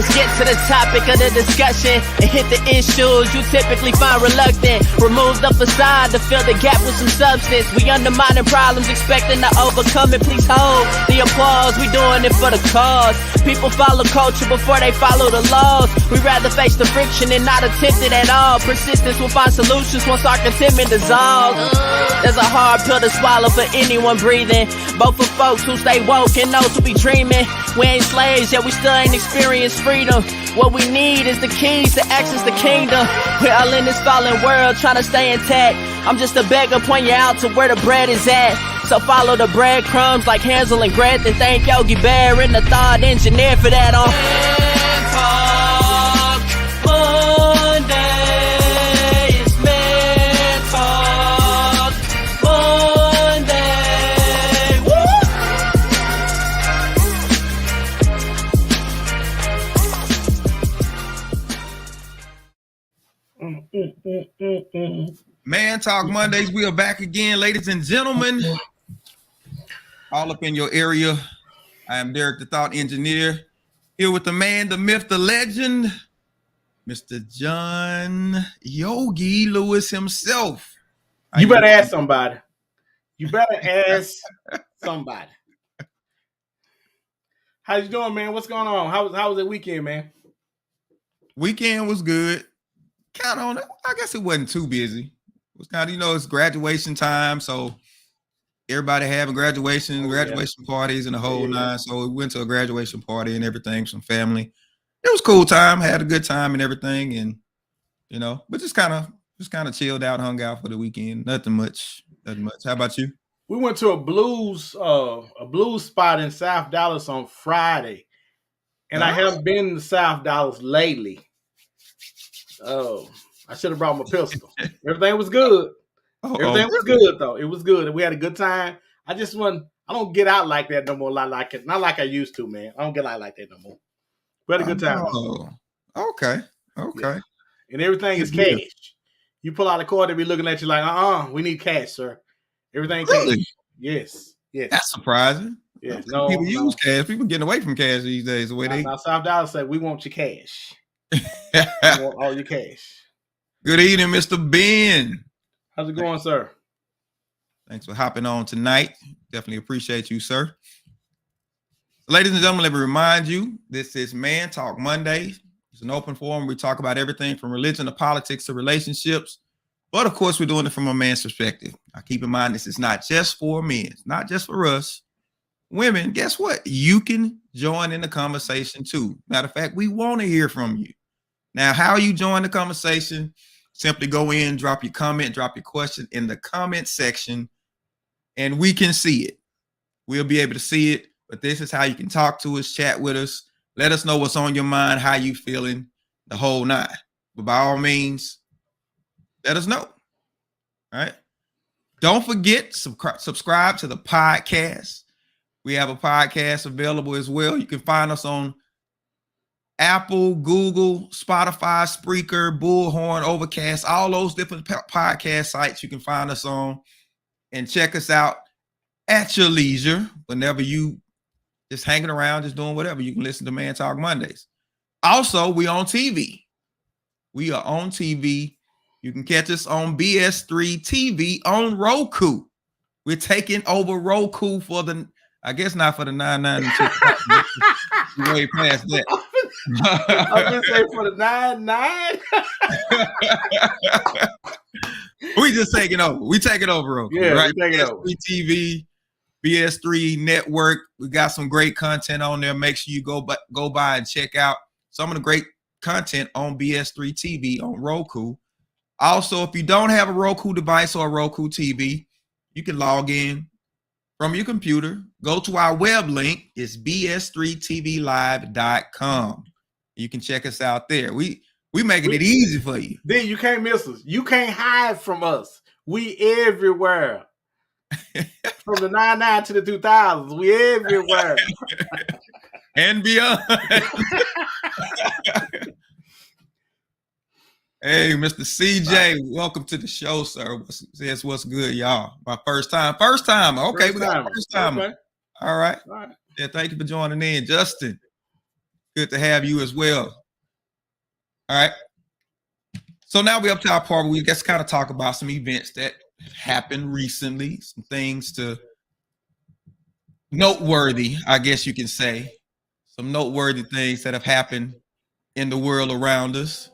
Let's get to the topic of the discussion and hit the issues you typically find reluctant. Remove the facade to fill the gap with some substance. We undermining problems, expecting to overcome it. Please hold the applause. We doing it for the cause. People follow culture before they follow the laws. We rather face the friction and not attempt it at all. Persistence will find solutions once our contentment dissolves. There's a hard pill to swallow for anyone breathing. Both for folks who stay woke and those who be dreaming. We ain't slaves, yet we still ain't experienced freedom. What we need is the keys to access the kingdom. We're all in this fallen world trying to stay intact. I'm just a beggar, point you out to where the bread is at. So follow the breadcrumbs like Hansel and Gretel. Thank Yogi Bear and the thought engineer for that on Man Talk Monday. It's Man Talk Monday. Woo! Man Talk Mondays, we are back again, ladies and gentlemen. All up in your area. I am Derek, the Thought Engineer, here with the man, the myth, the legend, Mr. John Yogi Lewis himself. You better ask somebody. You better ask somebody. How you doing, man? What's going on? How was the weekend, man? Weekend was good. Kind of, I guess it wasn't too busy. It was kind of, it's graduation time, so everybody having graduation parties and the whole nine. So we went to a graduation party and everything, some family. It was a cool time, had a good time and everything, and but just kind of chilled out, hung out for the weekend. Nothing much. How about you? We went to a blues spot in South Dallas on Friday, and I haven't been to South Dallas lately. Oh, I should have brought my pistol. Everything was good. Everything was good though. It was good, and we had a good time. I don't get out like that no more. Not like I used to, man. I don't get out like that no more. We had a good time. Oh, okay. Yeah. And everything is cash. You pull out a card, they be looking at you like, we need cash, sir. Everything really? Cash. Yes. That's surprising. Yeah. People use cash. People getting away from cash these days. The way now South Dallas said, we want your cash. We want all your cash. Good evening, Mr. Ben. How's it going, sir? Thanks for hopping on tonight. Definitely appreciate you, sir. Ladies and gentlemen, let me remind you, this is Man Talk Monday. It's an open forum. We talk about everything from religion to politics to relationships. But of course, we're doing it from a man's perspective. Now, keep in mind, this is not just for men. It's not just for us. Women, guess what? You can join in the conversation too. Matter of fact, we want to hear from you. Now, how you join the conversation? Simply go in, drop your comment, drop your question in the comment section, and we can see it. We'll be able to see it, but this is how you can talk to us, chat with us, let us know what's on your mind, how you feeling, the whole nine. But by all means, let us know. All right. Don't forget, subscribe to the podcast. We have a podcast available as well. You can find us on Apple, Google, Spotify, Spreaker, Bullhorn, Overcast, all those different podcast sites you can find us on, and check us out at your leisure. Whenever you just hanging around, just doing whatever, you can listen to Man Talk Mondays. Also, we on TV. We are on TV. You can catch us on BS3 TV on Roku. We're taking over Roku for I guess not for the 9.9. Way past that. I was gonna say for the 9.9. We just taking over. We taking over Roku. Yeah, right? We taking over. TV, BS3 Network. We got some great content on there. Make sure you go by and check out some of the great content on BS3 TV on Roku. Also, if you don't have a Roku device or a Roku TV, you can log in from your computer. Go to our web link. It's bs3tvlive.com. You can check us out there. We making it easy for you. Then you can't miss us. You can't hide from us. We everywhere. From the 99 to the 2000s, we everywhere. And beyond. Hey, Mr. CJ, welcome to the show, sir. What's good, y'all? My first time. Okay, we got first time. Okay. All right. Yeah, thank you for joining in. Justin, Good to have you as well. All right. So now we're up to our part where we just kind of talk about some events that happened recently, some things to noteworthy, I guess you can say, some noteworthy things that have happened in the world around us.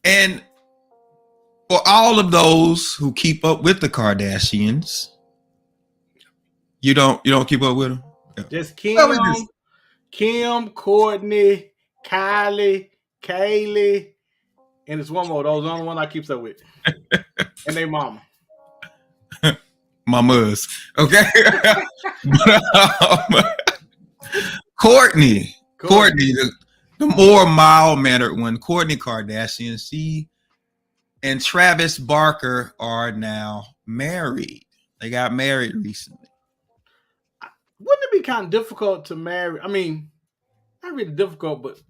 And for all of those who keep up with the Kardashians, you don't keep up with them? Yeah. Just Kim, Courtney, Kylie, Kaylee, and it's one more. Those are the only one I keep up with. And they mama. Mamas. Okay. Courtney, the more mild-mannered one, Kourtney Kardashian, she and Travis Barker are now married. They got married recently. Wouldn't it be kind of difficult to marry? I mean, not really difficult, but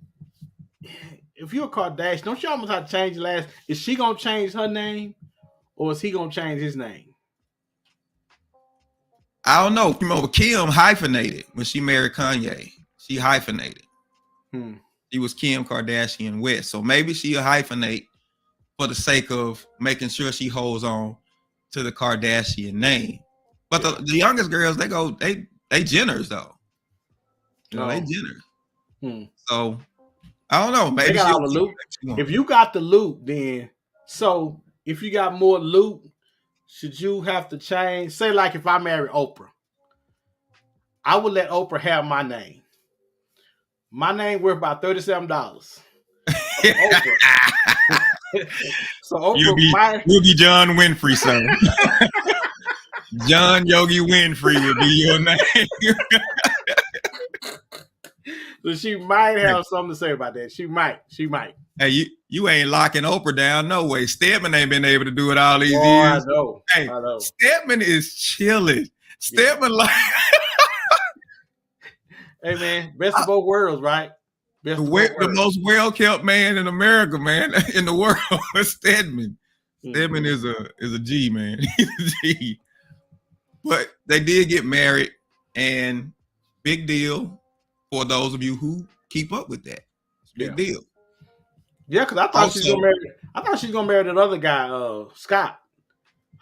if you're a Kardashian, don't you almost have to change your last? Is she gonna change her name, or is he gonna change his name? I don't know. Remember, Kim hyphenated when she married Kanye. She hyphenated. She was Kim Kardashian West. So maybe she'll hyphenate for the sake of making sure she holds on to the Kardashian name. But the youngest girls, they Jenners though. You know, they Jenners. So I don't know. Maybe they got all the loot. If you got the loot, then so if you got more loot, should you have to change? Say, like if I marry Oprah, I would let Oprah have my name. My name worth about $37. So Oprah you'll be John Winfrey, son. John Yogi Winfrey will be your name. So she might have something to say about that. She might. Hey, you ain't locking Oprah down, no way. Stedman ain't been able to do it all these years. I know. Hey, I know. Stedman is chilling. Stedman like hey man, best of both worlds, right? The most well-kept man in America, man, in the world. Stedman. Stedman is a G, man. He's a G. But they did get married, and big deal for those of you who keep up with that. It's a big deal. Yeah, because I thought she was gonna marry that other guy, Scott.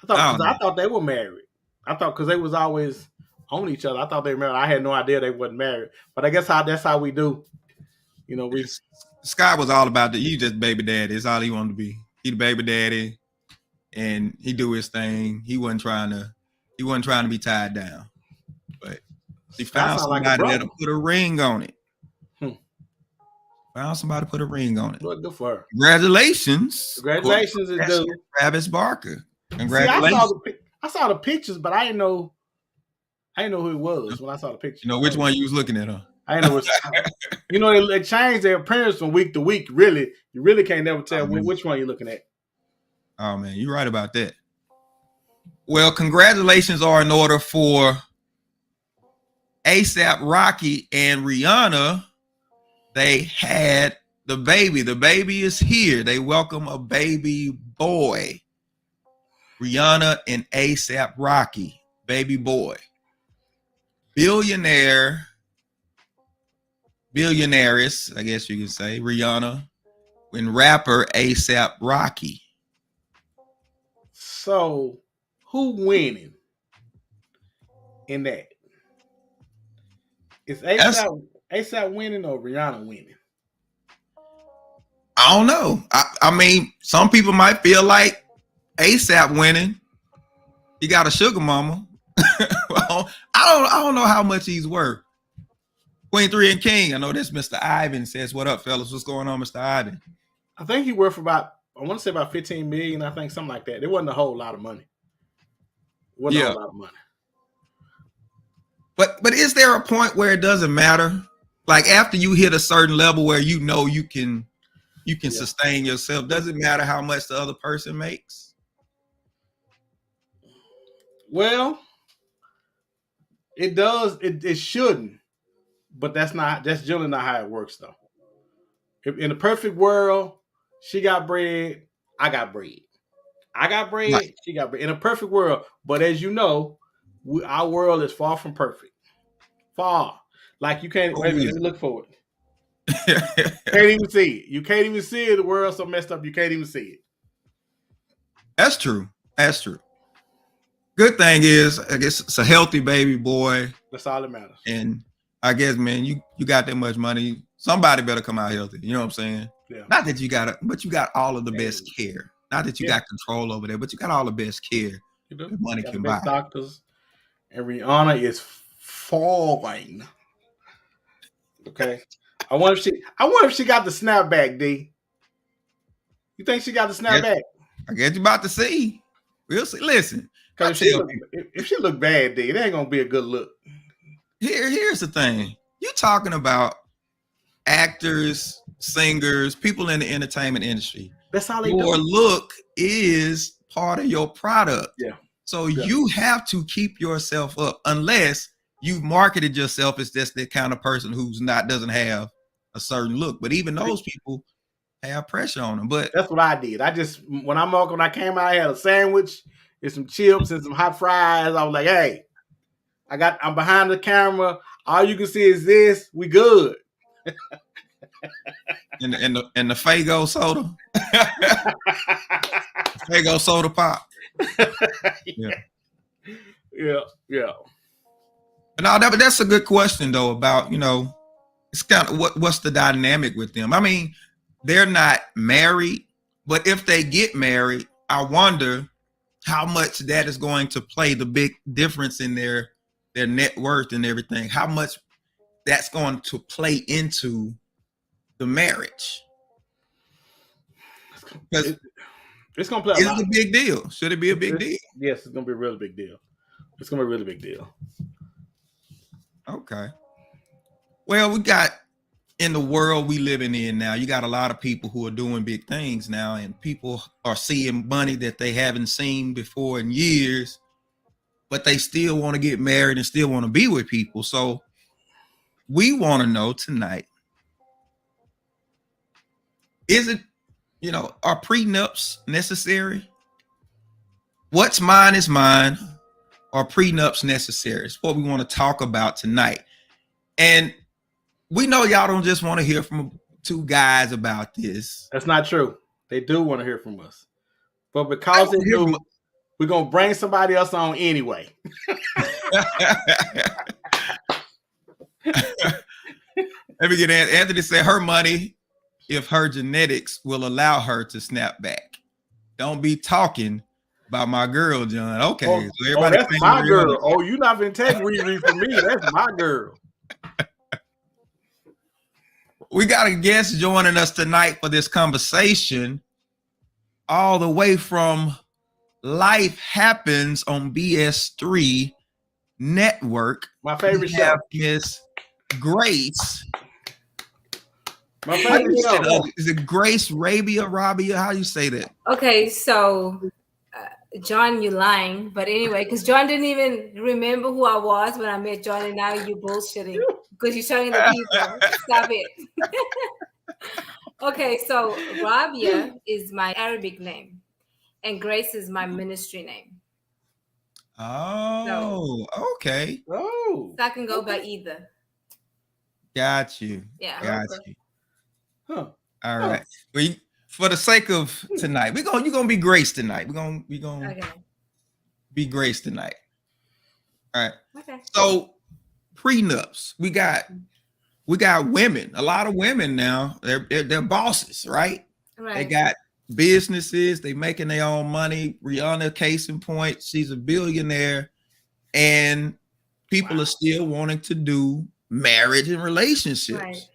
I thought they were married. I thought because they was always on each other. I thought they were married. I had no idea they wasn't married. But I guess that's how we do. You know, Scott was all about he just baby daddy. It's all he wanted to be. He the baby daddy, and he do his thing. He wasn't trying to be tied down. But he found somebody that'll put a ring on it. Found somebody to put a ring on it. Good for her. Congratulations. Congratulations is due. Travis Barker. Congratulations. See, I saw the pictures, but I didn't know who it was when I saw the picture. You know which one you was looking at, huh? I didn't know. You know, they change their appearance from week to week. Really, you really can't never tell which one you're looking at. Oh man, you're right about that. Well, congratulations are in order for ASAP Rocky and Rihanna. They had the baby. The baby is here. They welcome a baby boy. Rihanna and ASAP Rocky, baby boy. Billionaires, I guess you could say, Rihanna and rapper ASAP Rocky. So, who winning in that? Is ASAP winning or Rihanna winning? I don't know. I mean, some people might feel like ASAP winning. He got a sugar mama. Well, I don't know how much he's worth. Queen 3 and King. I know this Mr. Ivan says, "What up, fellas? What's going on, Mr. Ivan?" I think he worth about, I want to say about 15 million. I think something like that. It wasn't a whole lot of money. A whole lot of money. But is there a point where it doesn't matter? Like after you hit a certain level where you know you can sustain yourself, does it matter how much the other person makes? Well, it does. It shouldn't, but that's generally not how it works, though. If in a perfect world, she got bread, I got bread. I got bread, right. She got bread. In a perfect world, but as you know, our world is far from perfect. Far. Like you can't. Wait a minute, let me look for it. it. Can't even see it. You can't even see it. The world's so messed up. You can't even see it. That's true. That's true. Good thing is, I guess it's a healthy baby boy. That's all that matters. And I guess, man, you got that much money. Somebody better come out healthy. You know what I'm saying? Yeah. Not that you got it, but you got all of the best care. Not that you got control over there, but you got all the best care You do. that money You got can the buy. best doctors. And Rihanna is falling. Okay. I wonder if she got the snapback, D. You think she got the snapback? I guess you about to see. We'll see. Listen, because if she look bad, D, it ain't gonna be a good look. Here's the thing. You're talking about actors, singers, people in the entertainment industry. That's all they Your do. look is part of your product. Yeah. So you have to keep yourself up unless you've marketed yourself as just that kind of person who's doesn't have a certain look. But even those people have pressure on them. But that's what I did. When I came out, I had a sandwich and some chips and some hot fries. I was like, hey, I'm behind the camera. All you can see is this. We good. and the Faygo soda. Faygo soda pop. Yeah. No, that's a good question though about, it's kind of what's the dynamic with them. I mean, they're not married, but if they get married, I wonder how much that is going to play the big difference in their net worth and everything. How much that's going to play into the marriage. It's going to play a lot. It's a big deal. Should it be a big deal? Yes, it's going to be a really big deal. It's going to be a really big deal. Okay. Well, we got in the world we living in now, you got a lot of people who are doing big things now, and people are seeing money that they haven't seen before in years, but they still want to get married and still want to be with people. So we want to know tonight, is it, are prenups necessary? What's mine is mine. Are prenups necessary? It's what we want to talk about tonight. And we know y'all don't just want to hear from two guys about this. That's not true. They do want to hear from us. But because they do, we're going to bring somebody else on anyway. Let me get Anthony said her money, if her genetics will allow her to snap back. Don't be talking about my girl, John. Okay. So that's my girl. Oh, you're not going to take Riri from me. That's my girl. We got a guest joining us tonight for this conversation, all the way from Life Happens on BS3 Network. My favorite show. Miss Grace. My favorite show. Is it Grace Rabia? How do you say that? Okay, so John, you're lying. But anyway, because John didn't even remember who I was when I met John, and now you're bullshitting because you're showing the people. Stop it. Okay, so Rabia is my Arabic name, and Grace is my ministry name. Oh, okay. Oh, so I can go by either. Got you. Yeah. Got you. Huh. All right. Well, for the sake of tonight, you're gonna be Grace tonight. We're gonna be Grace tonight. All right. Okay. So prenups. We got women. A lot of women now. They're bosses, right? Right. They got businesses. They making their own money. Rihanna, case in point, she's a billionaire, and people are still wanting to do marriage and relationships. Right.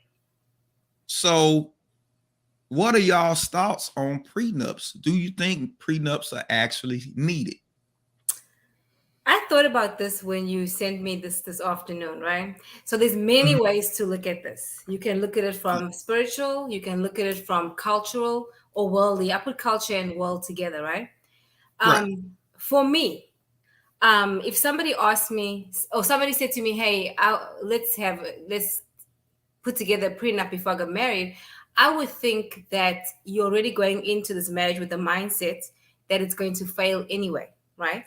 So what are y'all's thoughts on prenups? Do you think prenups are actually needed? I thought about this when you sent me this afternoon, right? So there's many ways to look at this. You can look at it from spiritual, you can look at it from cultural or worldly. I put culture and world together, right? For me, if somebody asked me, or somebody said to me, hey, let's put together a prenup before I got married, I would think that you're already going into this marriage with the mindset that it's going to fail anyway, right?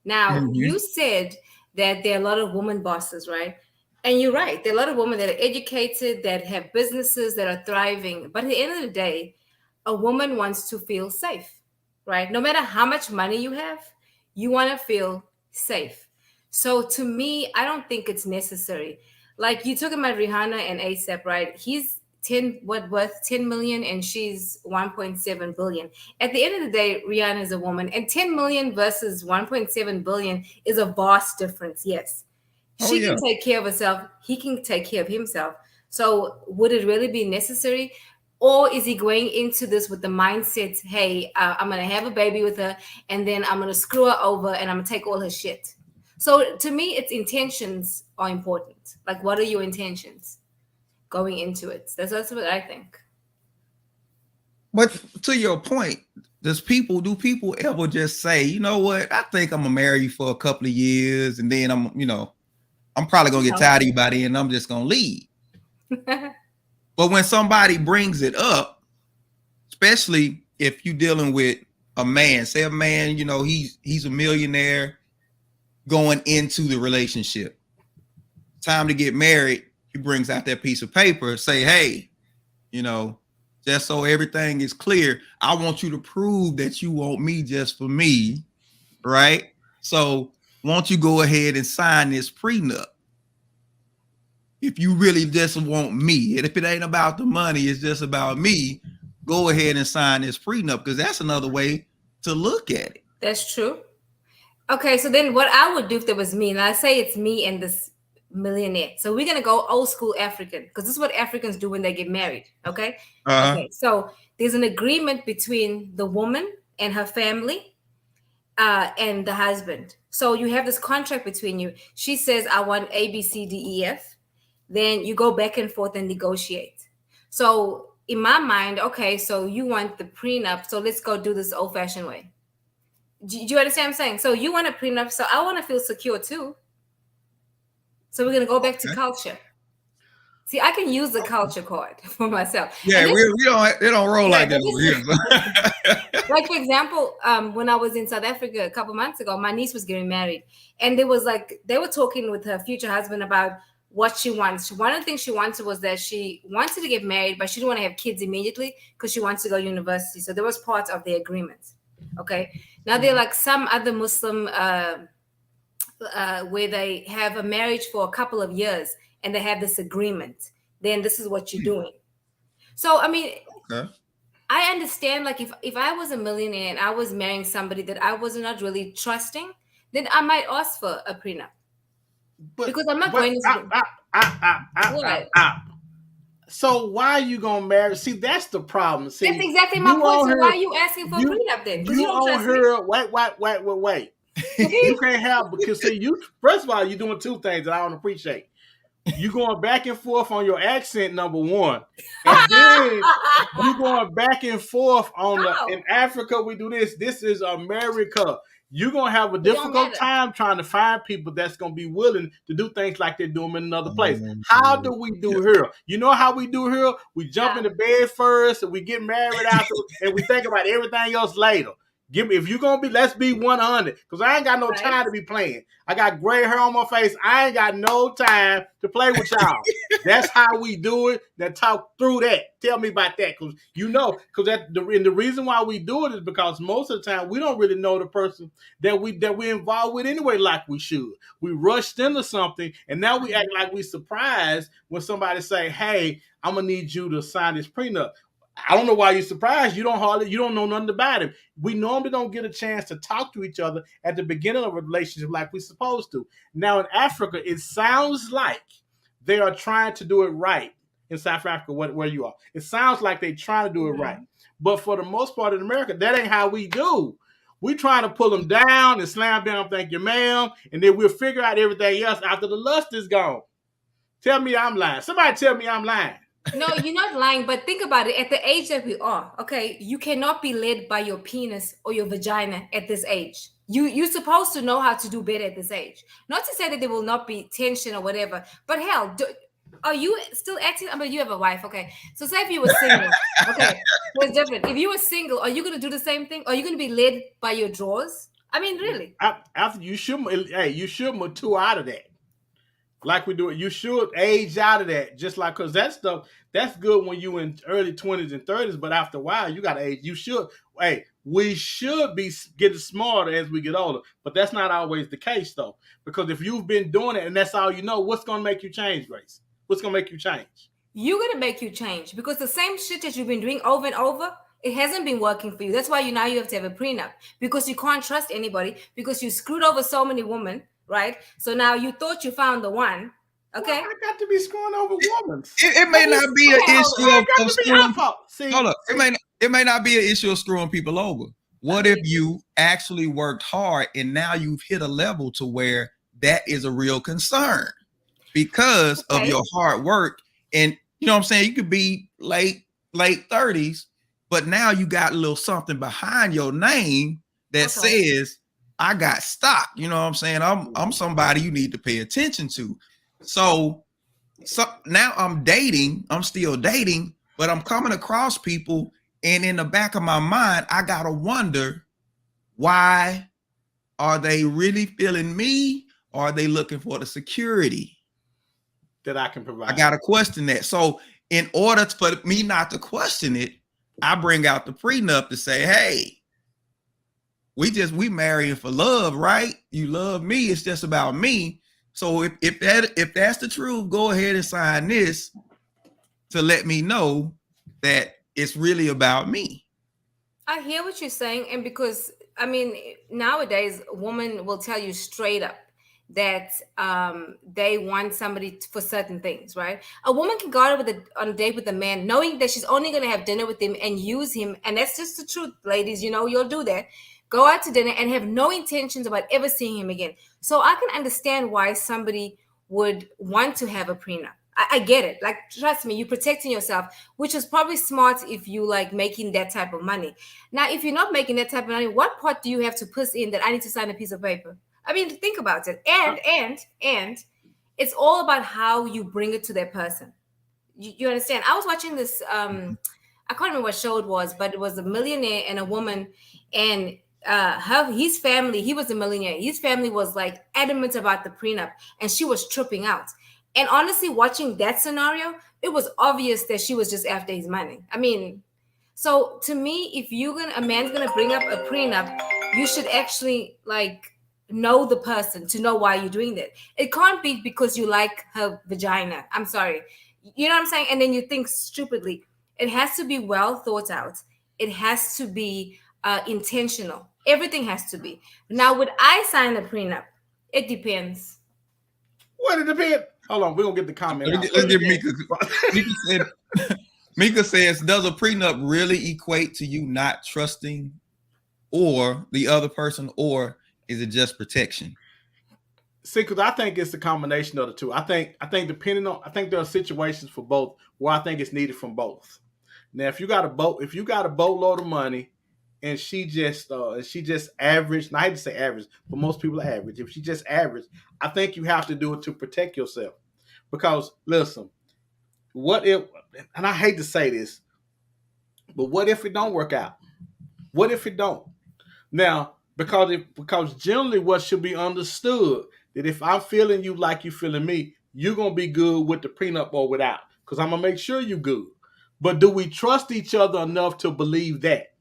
Now, you said that there are a lot of woman bosses, right? And you're right. There are a lot of women that are educated, that have businesses, that are thriving. But at the end of the day, a woman wants to feel safe, right? No matter how much money you have, you want to feel safe. So to me, I don't think it's necessary. Like you talking about Rihanna and ASAP, right? He's worth 10 million and she's 1.7 billion. At the end of the day, Rihanna is a woman, and 10 million versus 1.7 billion is a vast difference. Yes. She can take care of herself. He can take care of himself. So would it really be necessary? Or is he going into this with the mindset, hey, I'm going to have a baby with her and then I'm going to screw her over and I'm going to take all her shit? So to me, its intentions are important. Like, what are your intentions going into it? That's what I think. But to your point, do people ever just say, you know what, I think I'm going to marry you for a couple of years and then I'm probably going to get tired of you by then and I'm just going to leave. But when somebody brings it up, especially if you're dealing with a man, say a man, he's a millionaire going into the relationship. Time to get married, he brings out that piece of paper, say, hey, just so everything is clear, I want you to prove that you want me just for me, right? So won't you go ahead and sign this prenup? If you really just want me, and if it ain't about the money, it's just about me, go ahead and sign this prenup, because that's another way to look at it. That's true. Okay, so then what I would do if it was me, and I say it's me and this millionaire. So we're going to go old school African, because this is what Africans do when they get married, okay? Okay, so there's an agreement between the woman and her family and the husband. So you have this contract between you. She says, I want A, B, C, D, E, F. Then you go back and forth and negotiate. So in my mind, okay, so you want the prenup, so let's go do this old-fashioned way. Do you understand what I'm saying? So you want a prenup, so I want to feel secure too. So we're going to go back to culture. See, I can use the culture card for myself. Yeah, they don't roll like that over here. Like, for example, when I was in South Africa a couple months ago, my niece was getting married. And they were talking with her future husband about what she wants. One of the things she wanted was that she wanted to get married, but she didn't want to have kids immediately because she wants to go to university. So that was part of the agreement. Okay. Now they're like some other Muslim where they have a marriage for a couple of years and they have this agreement. Then this is what you're doing. So, I mean, I understand, like, if I was a millionaire and I was marrying somebody that I was not really trusting, then I might ask for a prenup. Because I'm not going to. So why are you gonna marry? See, that's the problem. See, that's exactly my point. So why are you asking for a prenup then? You don't trust me. Wait. You can't have, because see, you first of all, you're doing two things that I don't appreciate. You going back and forth on your accent, number one, and then you going back and forth on in Africa we do this. This is America. You're going to have a difficult time trying to find people that's going to be willing to do things like they do them in another place. How do we do here? You know how we do here? We jump into bed first and we get married after, and we think about everything else later. If you're going to be, let's be 100, because I ain't got no time to be playing. I got gray hair on my face. I ain't got no time to play with y'all. That's how we do it. Now talk through that. Tell me about that, because the reason why we do it is because most of the time we don't really know the person that we're involved with anyway like we should. We rushed into something, and now we act like we're surprised when somebody say, hey, I'm going to need you to sign this prenup. I don't know why you're surprised. You don't know nothing about him. We normally don't get a chance to talk to each other at the beginning of a relationship like we're supposed to. Now in Africa, it sounds like they are trying to do it right in South Africa, where you are. It sounds like they're trying to do it right. But for the most part in America, that ain't how we do. We trying to pull them down and slam down, thank you, ma'am, and then we'll figure out everything else after the lust is gone. Tell me I'm lying. Somebody tell me I'm lying. No, you're not lying, but think about it. At the age that we are, okay, you cannot be led by your penis or your vagina at this age. You're supposed to know how to do better at this age. Not to say that there will not be tension or whatever, but hell, are you still acting? I mean, you have a wife, okay. So say if you were single, okay, well, it's different. If you were single, are you going to do the same thing? Are you going to be led by your drawers? I mean, really? After you should mature out of that. like we do it. You should age out of that, just like, because that stuff, that's good when you in early 20s and 30s, but after a while, you got to age. You should, we should be getting smarter as we get older, but that's not always the case, though, because if you've been doing it and that's all you know, what's going to make you change, Grace? What's going to make you change? You're going to make you change, because the same shit that you've been doing over and over, it hasn't been working for you. That's why you have to have a prenup, because you can't trust anybody, because you screwed over so many women, right? So now you thought you found the one. Okay, well, I got to be screwing over women. It may not be an issue of screwing. See, hold up, it may not be an issue of screwing people over. What if you actually worked hard and now you've hit a level to where that is a real concern because of your hard work? And you know what I'm saying? You could be late 30s, but now you got a little something behind your name that says, I got stock. You know what I'm saying? I'm somebody you need to pay attention to. So now I'm still dating, but I'm coming across people, and in the back of my mind, I gotta wonder, why are they really feeling me, or are they looking for the security that I can provide? I gotta question that. So in order for me not to question it, I bring out the prenup to say, hey, we marrying for love, right? You love me, it's just about me. So if that's the truth, go ahead and sign this to let me know that it's really about me. I hear what you're saying, and because I mean, nowadays, a woman will tell you straight up that they want somebody for certain things, right? A woman can go out on a date with a man knowing that she's only going to have dinner with him and use him, and that's just the truth, ladies. You'll do that. Go out to dinner and have no intentions about ever seeing him again. So I can understand why somebody would want to have a prenup. I get it. Like, trust me, you're protecting yourself, which is probably smart if you like making that type of money. Now, if you're not making that type of money, what part do you have to put in that I need to sign a piece of paper? I mean, think about it. And it's all about how you bring it to that person. You understand? I was watching this, I can't remember what show it was, but it was a millionaire and a woman, and his family, he was a millionaire. His family was like adamant about the prenup, and she was tripping out. And honestly, watching that scenario, it was obvious that she was just after his money. I mean, so to me, if a man's gonna bring up a prenup, you should actually like know the person to know why you're doing that. It can't be because you like her vagina. I'm sorry. You know what I'm saying? And then you think stupidly. It has to be well thought out. It has to be intentional. Everything has to be. Now, would I sign a prenup? It depends. What it depends? Hold on, we're gonna get the comment. Let's get Mika. Mika says, does a prenup really equate to you not trusting or the other person, or is it just protection? See, because I think it's a combination of the two. I think there are situations for both where I think it's needed from both. Now, if you got a boatload of money, and she just average, and I hate to say average, but most people are average. If she just average, I think you have to do it to protect yourself. Because listen, what if, and I hate to say this, but what if it don't work out? What if it don't? Now, because generally what should be understood, that if I'm feeling you like you feeling me, you're going to be good with the prenup or without, because I'm going to make sure you're good. But do we trust each other enough to believe that?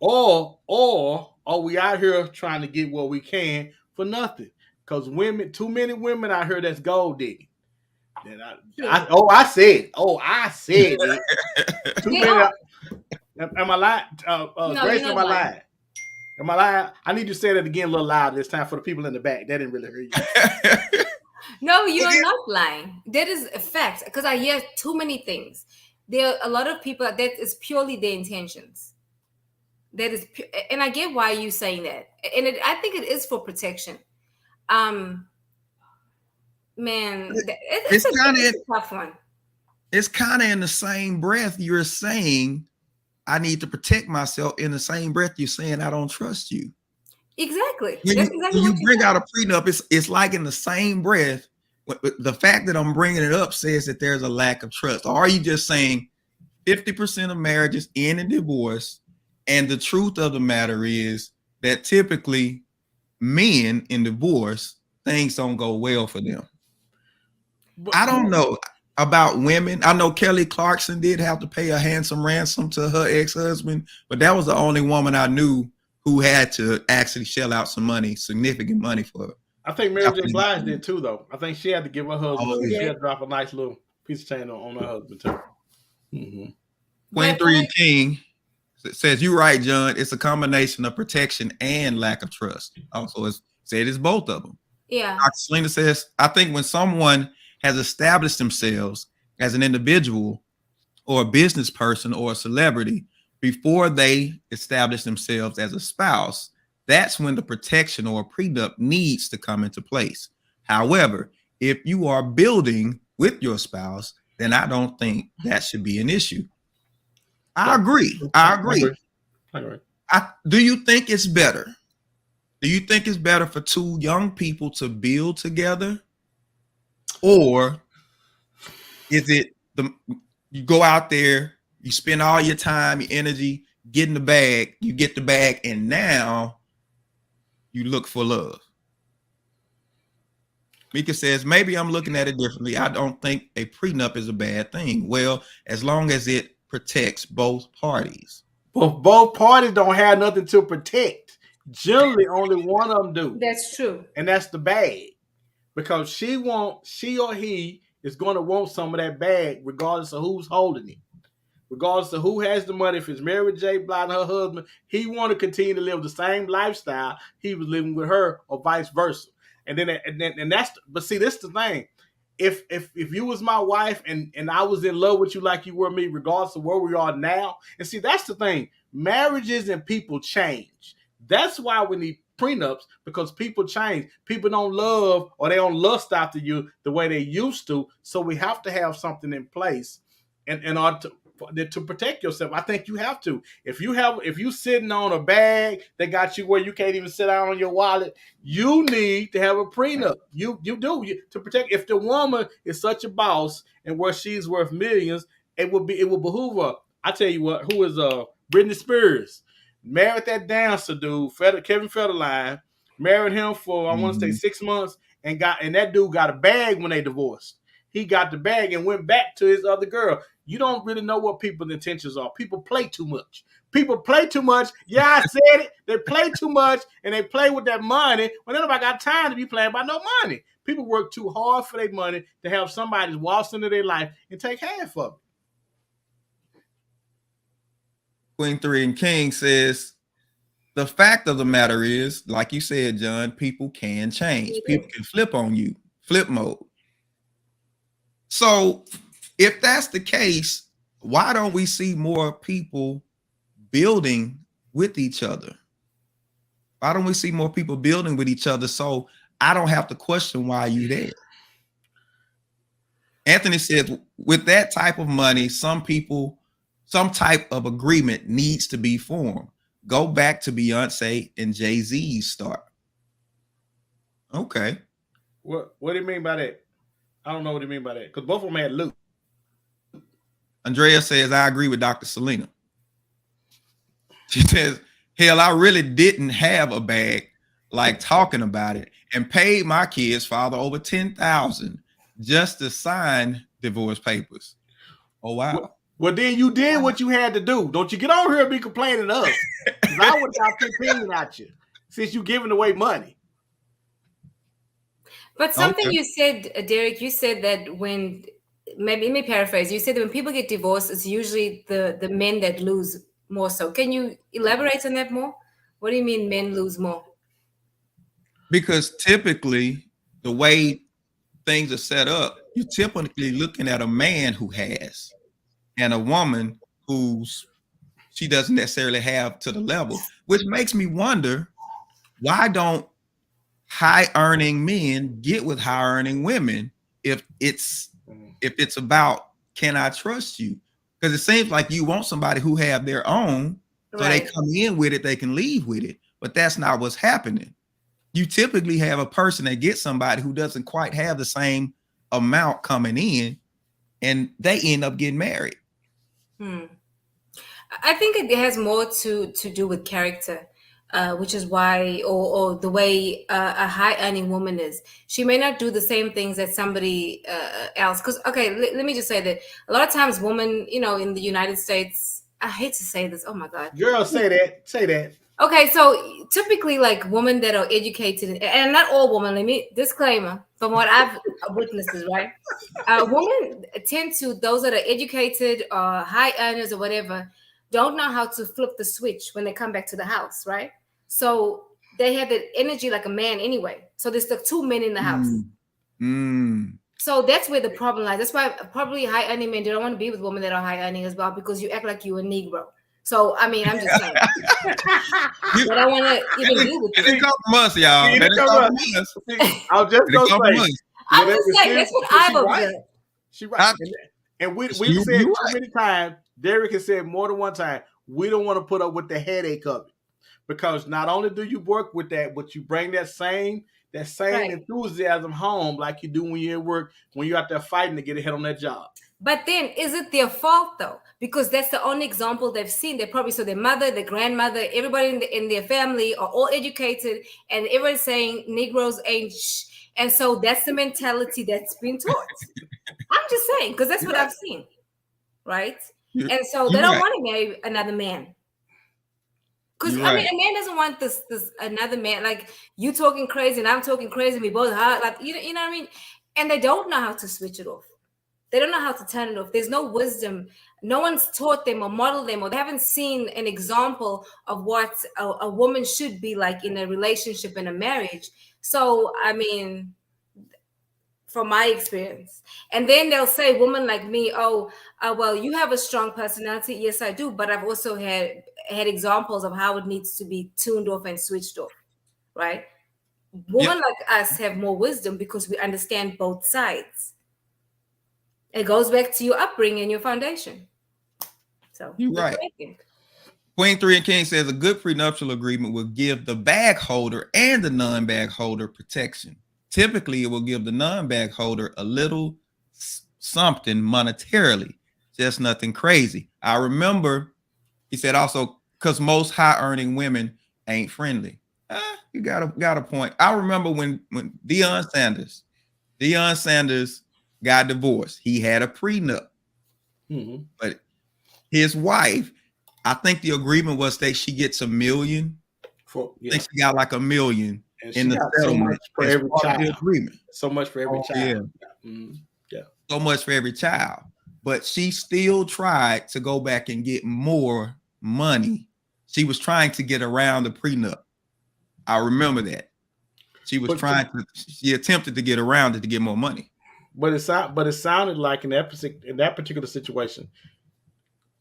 Or are we out here trying to get what we can for nothing? Because too many women out here that's gold digging. I said it. Too many. Am I lying? No, Grace, am I lying? Am I lying? I need you to say that again a little louder this time for the people in the back. They didn't really hear you. No, you're not lying. That is a fact, because I hear too many things. There are a lot of people that is purely their intentions. That is, and I get why you're saying that, and I think it is for protection. Man, it's a tough one. It's kind of in the same breath you're saying I need to protect myself. In the same breath you're saying I don't trust you. Exactly. When you bring out a prenup, it's like in the same breath. The fact that I'm bringing it up says that there's a lack of trust. Or are you just saying 50% of marriages end in divorce? And the truth of the matter is that typically men in divorce, things don't go well for them. I don't know about women. I know Kelly Clarkson did have to pay a handsome ransom to her ex-husband, but that was the only woman I knew who had to actually shell out some money, significant money for her. I think Mary J. Blige did too, though. I think she had to give her husband. She had to drop a nice little piece of chain on her husband too. Mm-hmm. Queen 3 and King says, "You're right, John. It's a combination of protection and lack of trust." Also, it's said it's both of them. Yeah. Dr. Selena says, "I think when someone has established themselves as an individual or a business person or a celebrity before they establish themselves as a spouse, that's when the protection or a prenup needs to come into place. However, if you are building with your spouse, then I don't think that should be an issue." I agree. Do you think it's better? Do you think it's better for two young people to build together? Or is it you go out there, you spend all your time, your energy, get in the bag, you get the bag, and now you look for love? Mika says, "Maybe I'm looking at it differently. I don't think a prenup is a bad thing. Well, as long as it protects both parties." But both parties don't have nothing to protect. Generally, only one of them do. That's true. And that's the bag. Because she or he is going to want some of that bag regardless of who's holding it. Regardless of who has the money. If it's Mary J. Blige and her husband, he want to continue to live the same lifestyle he was living with her, or vice versa. But see, this is the thing. If you was my wife and I was in love with you like you were me, regardless of where we are now, and see, that's the thing. Marriages and people change. That's why we need prenups, because people change. People don't love or they don't lust after you the way they used to. So we have to have something in place in order to protect yourself. I think you have to. If you sitting on a bag that got you where you can't even sit down on your wallet, you need to have a prenup. You do to protect. If the woman is such a boss and where she's worth millions, it will behoove her. I tell you what, who is Britney Spears married that dancer dude, Kevin Federline, married him for I want to say 6 months, and that dude got a bag when they divorced. He got the bag and went back to his other girl. You don't really know what people's intentions are. People play too much. Yeah, I said it. They play too much, and they play with that money when nobody got time to be playing by no money. People work too hard for their money to have somebody waltz into their life and take half of it. Queen 3 and King says, "The fact of the matter is, like you said, John, people can change. People can flip on you, flip mode. So if that's the case, why don't we see more people building with each other? Why don't we see more people building with each other so I don't have to question why you there?" Anthony says, "With that type of money, some type of agreement needs to be formed. Go back to Beyonce and Jay-Z's start." Okay. What do you mean by that? I don't know what you mean by that, because both of them had loot. Andrea says, "I agree with Dr. Selena." She says, "Hell, I really didn't have a bag like talking about it and paid my kid's father over $10,000 just to sign divorce papers." Oh, wow. Well, then you did what you had to do. Don't you get on here and be complaining to us. I would have to opinion at you since you giving away money. But something you said, Derek, you said that let me paraphrase. You said that when people get divorced, it's usually the men that lose more so. Can you elaborate on that more? What do you mean men lose more? Because typically the way things are set up, you're typically looking at a man who has and a woman she doesn't necessarily have to the level, which makes me wonder, why don't high earning men get with high earning women if it's about, can I trust you? Because it seems like you want somebody who have their own, so they come in with it, they can leave with it, but that's not what's happening. You typically have a person that gets somebody who doesn't quite have the same amount coming in, and they end up getting married. I think it has more to do with character. which is why, or the way a high earning woman is. She may not do the same things that somebody else. Because, okay, let me just say that a lot of times women, in the United States, I hate to say this. Oh my God. Girl, say that. Okay, so typically, like women that are educated, and not all women, let me disclaimer from what I've witnessed, is right. Women tend to, those that are educated or high earners or whatever, don't know how to flip the switch when they come back to the house, right? So they have that energy like a man anyway. So there's the two men in the house. So that's where the problem lies. That's why probably high earning men, they don't want to be with women that are high earning as well, because you act like you're a Negro. So, I mean, I'm just saying. But I want to even deal with it. It come from us, y'all. It come from us. I was just going to say. I'm just saying, that's what I've observed. She's right. And we've said too many times, Derek has said more than one time, we don't want to put up with the headache of it. Because not only do you work with that, but you bring that same right. enthusiasm home like you do when you're at work, when you're out there fighting to get ahead on that job. But then, is it their fault though? Because that's the only example they've seen. They probably saw their mother, their grandmother, everybody in their family are all educated, and everyone's saying Negroes ain't and so that's the mentality that's been taught. I'm just saying, because that's what I've seen, right? And so they don't want to marry another man. Because I mean, a man doesn't want this another man, like you talking crazy and I'm talking crazy, we both hot, like you know what I mean? And they don't know how to switch it off. They don't know how to turn it off. There's no wisdom. No one's taught them or modeled them, or they haven't seen an example of what a woman should be like in a relationship, in a marriage. So, I mean, from my experience. And then they'll say, women like me, well, you have a strong personality. Yes, I do. But I've also had examples of how it needs to be tuned off and switched off, right? Women like us have more wisdom because we understand both sides. It goes back to your upbringing, your foundation. So you're right. Queen 3 and King says a good prenuptial agreement will give the bag holder and the non-bag holder protection. Typically, it will give the non-bag holder a little something monetarily, just nothing crazy. I remember he said also because most high-earning women ain't friendly. You got a point. I remember when Deion Sanders got divorced. He had a prenup, but his wife, I think the agreement was that she gets $1 million. I think she got like $1 million in the settlement for every child. So much for every child. So much for every child. But she still tried to go back and get more money. She was trying to get around the prenup. I remember that. She attempted to get around it to get more money. But it sounded like in that particular situation,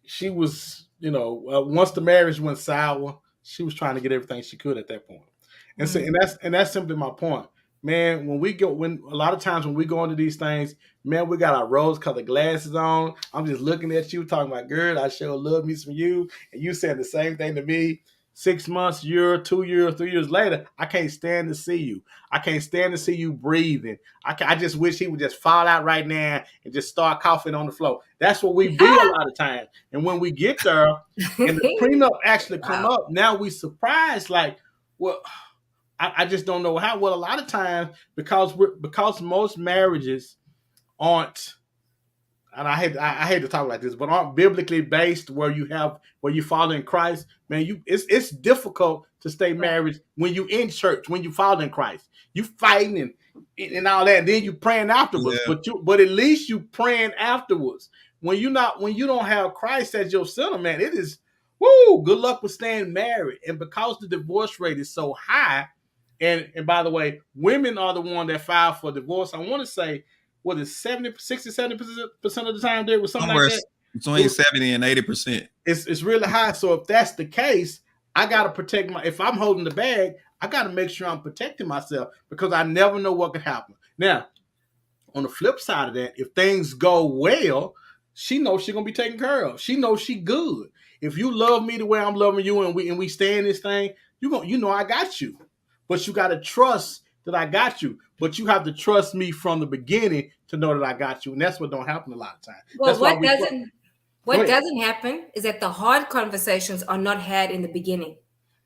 she was, once the marriage went sour, she was trying to get everything she could at that point. And so, and that's simply my point, man. When a lot of times when we go into these things, man, we got our rose-colored glasses on. I'm just looking at you, talking about, girl, I sure love me some you, and you saying the same thing to me. 6 months, year, 2 years, 3 years later, I can't stand to see you. I can't stand to see you breathing. I just wish he would just fall out right now and just start coughing on the floor. That's what we do a lot of times. And when we get there and the prenup actually come up, now we surprised, like, well, I just don't know how. Well, a lot of times because most marriages aren't, and I hate to talk like this, but aren't biblically based where you follow in Christ, man, it's difficult to stay married when you in church, when you follow in Christ. You fighting and all that, and then you praying afterwards. Yeah. But at least you praying afterwards. When you don't have Christ as your center, man, it is good luck with staying married. And because the divorce rate is so high, and by the way, women are the one that file for divorce. I want to say, what is 70% of the time there was something like that? Between 70 and 80%. It's really high. So if that's the case, I gotta protect if I'm holding the bag, I gotta make sure I'm protecting myself because I never know what could happen. Now, on the flip side of that, if things go well, she knows she's gonna be taken care of. She knows she good. If you love me the way I'm loving you and we stay in this thing, you know I got you. But you gotta trust that I got you, but you have to trust me from the beginning to know that I got you, and that's what don't happen a lot of times. Well, what doesn't happen is that the hard conversations are not had in the beginning.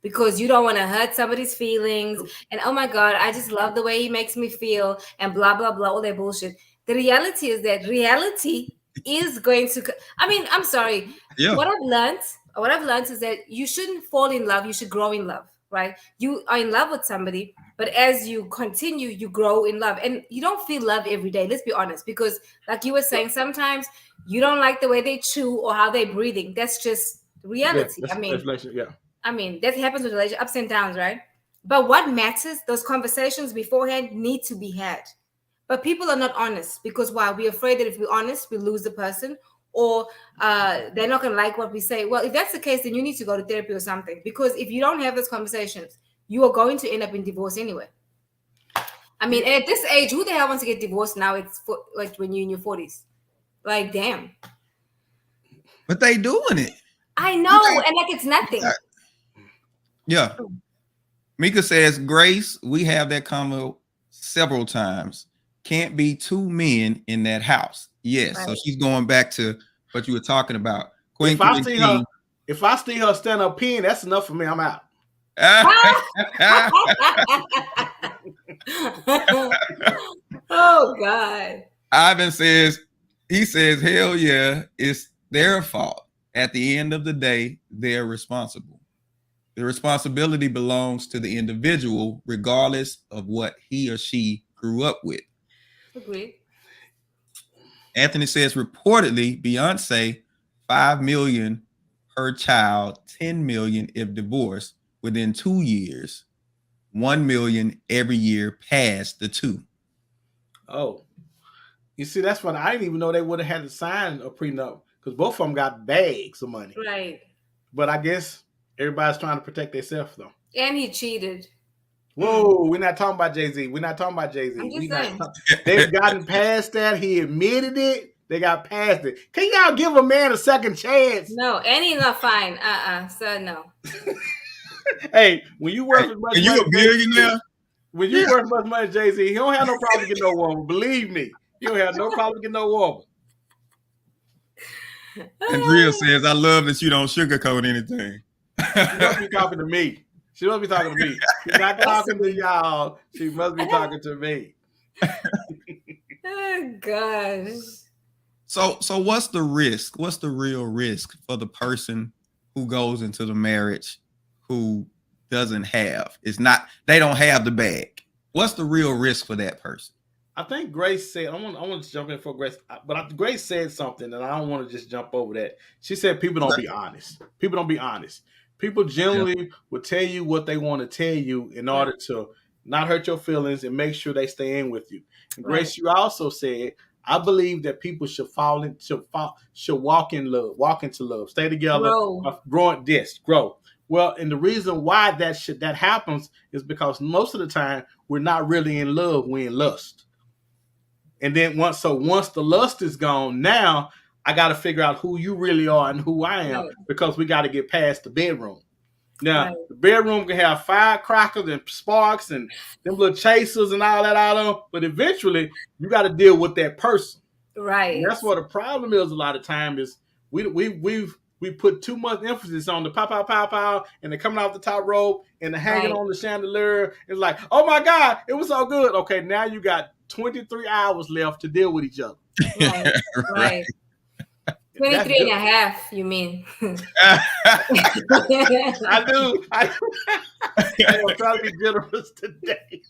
because you don't want to hurt somebody's feelings. And oh my God, I just love the way he makes me feel, and blah, blah, blah, all that bullshit. The reality is that reality is going to, I mean, I'm sorry. Yeah. What I've learned is that you shouldn't fall in love, you should grow in love, right? You are in love with somebody, but as you continue, you grow in love. And you don't feel love every day, let's be honest, because like you were saying, sometimes you don't like the way they chew or how they're breathing. That's just reality. Yeah, I mean, that happens with relationships, ups and downs, right? But what matters, those conversations beforehand need to be had. But people are not honest because why? We're afraid that if we're honest, we lose the person, or they're not going to like what we say. Well, if that's the case, then you need to go to therapy or something. Because if you don't have those conversations, you are going to end up in divorce anyway. I mean, at this age, who the hell wants to get divorced now? It's like when you're in your 40s. Like, damn. But they doing it. I know, and like it's nothing. Yeah. Mika says, Grace, we have that comment several times. Can't be two men in that house. Yes. Right. So she's going back to what you were talking about. Queen if I see her stand up peeing, that's enough for me. I'm out. Oh God. Ivan says, hell yeah, it's their fault. At the end of the day, they're responsible. The responsibility belongs to the individual, regardless of what he or she grew up with. Agreed. Anthony says, reportedly, Beyonce, $5 million per child, $10 million if divorced within 2 years, $1 million every year past the 2. Oh, you see, that's what I didn't even know they would have had to sign a prenup because both of them got bags of money. Right. But I guess everybody's trying to protect themselves, though. And he cheated. Whoa, we're not talking about Jay-Z. We're not talking about Jay-Z. I'm just saying. They've gotten past that. He admitted it. They got past it. Can y'all give a man a second chance? No, and he's not fine. So no. Hey, when you work as much money, you a billionaire? When you work as much money as Jay-Z, he don't have no problem getting no woman. Believe me, he don't have no problem getting no woman. And Drill says, I love that you don't sugarcoat anything. She must be talking to me. She must be talking to me. She's not talking to y'all. She must be talking to me. Oh gosh. So what's the risk? What's the real risk for the person who goes into the marriage who doesn't have? They don't have the bag. What's the real risk for that person? I think Grace said, I want to jump in for Grace, but Grace said something and I don't want to just jump over that. She said people don't be honest. People don't be honest. People generally will tell you what they want to tell you in order to not hurt your feelings and make sure they stay in with you. And Grace, you also said, I believe that people should walk in love, walk into love, stay together, grow. Well, and the reason why that happens is because most of the time we're not really in love, we're in lust. And then once the lust is gone, now I got to figure out who you really are and who I am because we got to get past the bedroom. Now, the bedroom can have firecrackers and sparks and them little chasers and all that out of, but eventually you got to deal with that person. Right. And that's what the problem is a lot of time is we put too much emphasis on the pow and the coming off the top rope and the hanging on the chandelier. It's like, oh my God, it was so good. Okay, now you got 23 hours left to deal with each other. Right. 23 and a half, you mean? I do. I'm trying to be generous today.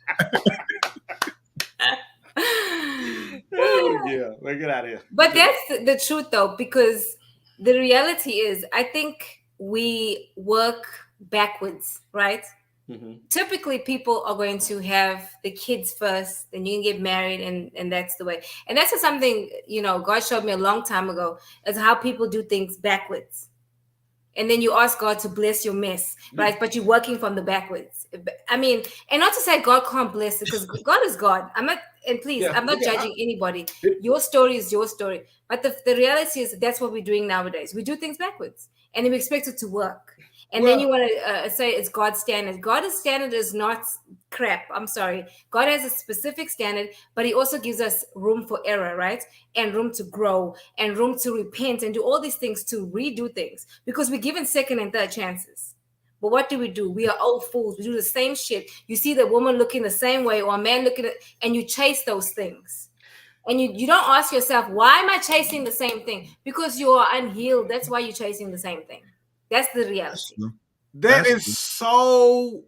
Yeah, let's get out of here. But that's the truth, though, because the reality is, I think we work backwards, right? Mm-hmm. Typically, people are going to have the kids first, then you can get married, and that's the way. And that's just something, God showed me a long time ago, is how people do things backwards. And then you ask God to bless your mess, right? But you're working from the backwards. I mean, and not to say God can't bless it, because God is God. I'm not judging anybody. Your story is your story. But the reality is that's what we're doing nowadays. We do things backwards, and we expect it to work. And then you want to say it's God's standard. God's standard is not crap. I'm sorry. God has a specific standard, but he also gives us room for error, right? And room to grow and room to repent and do all these things to redo things because we're given second and third chances. But what do? We are old fools. We do the same shit. You see the woman looking the same way or a man looking at, and you chase those things. And you don't ask yourself, why am I chasing the same thing? Because you are unhealed. That's why you're chasing the same thing. That's the reality. That is so.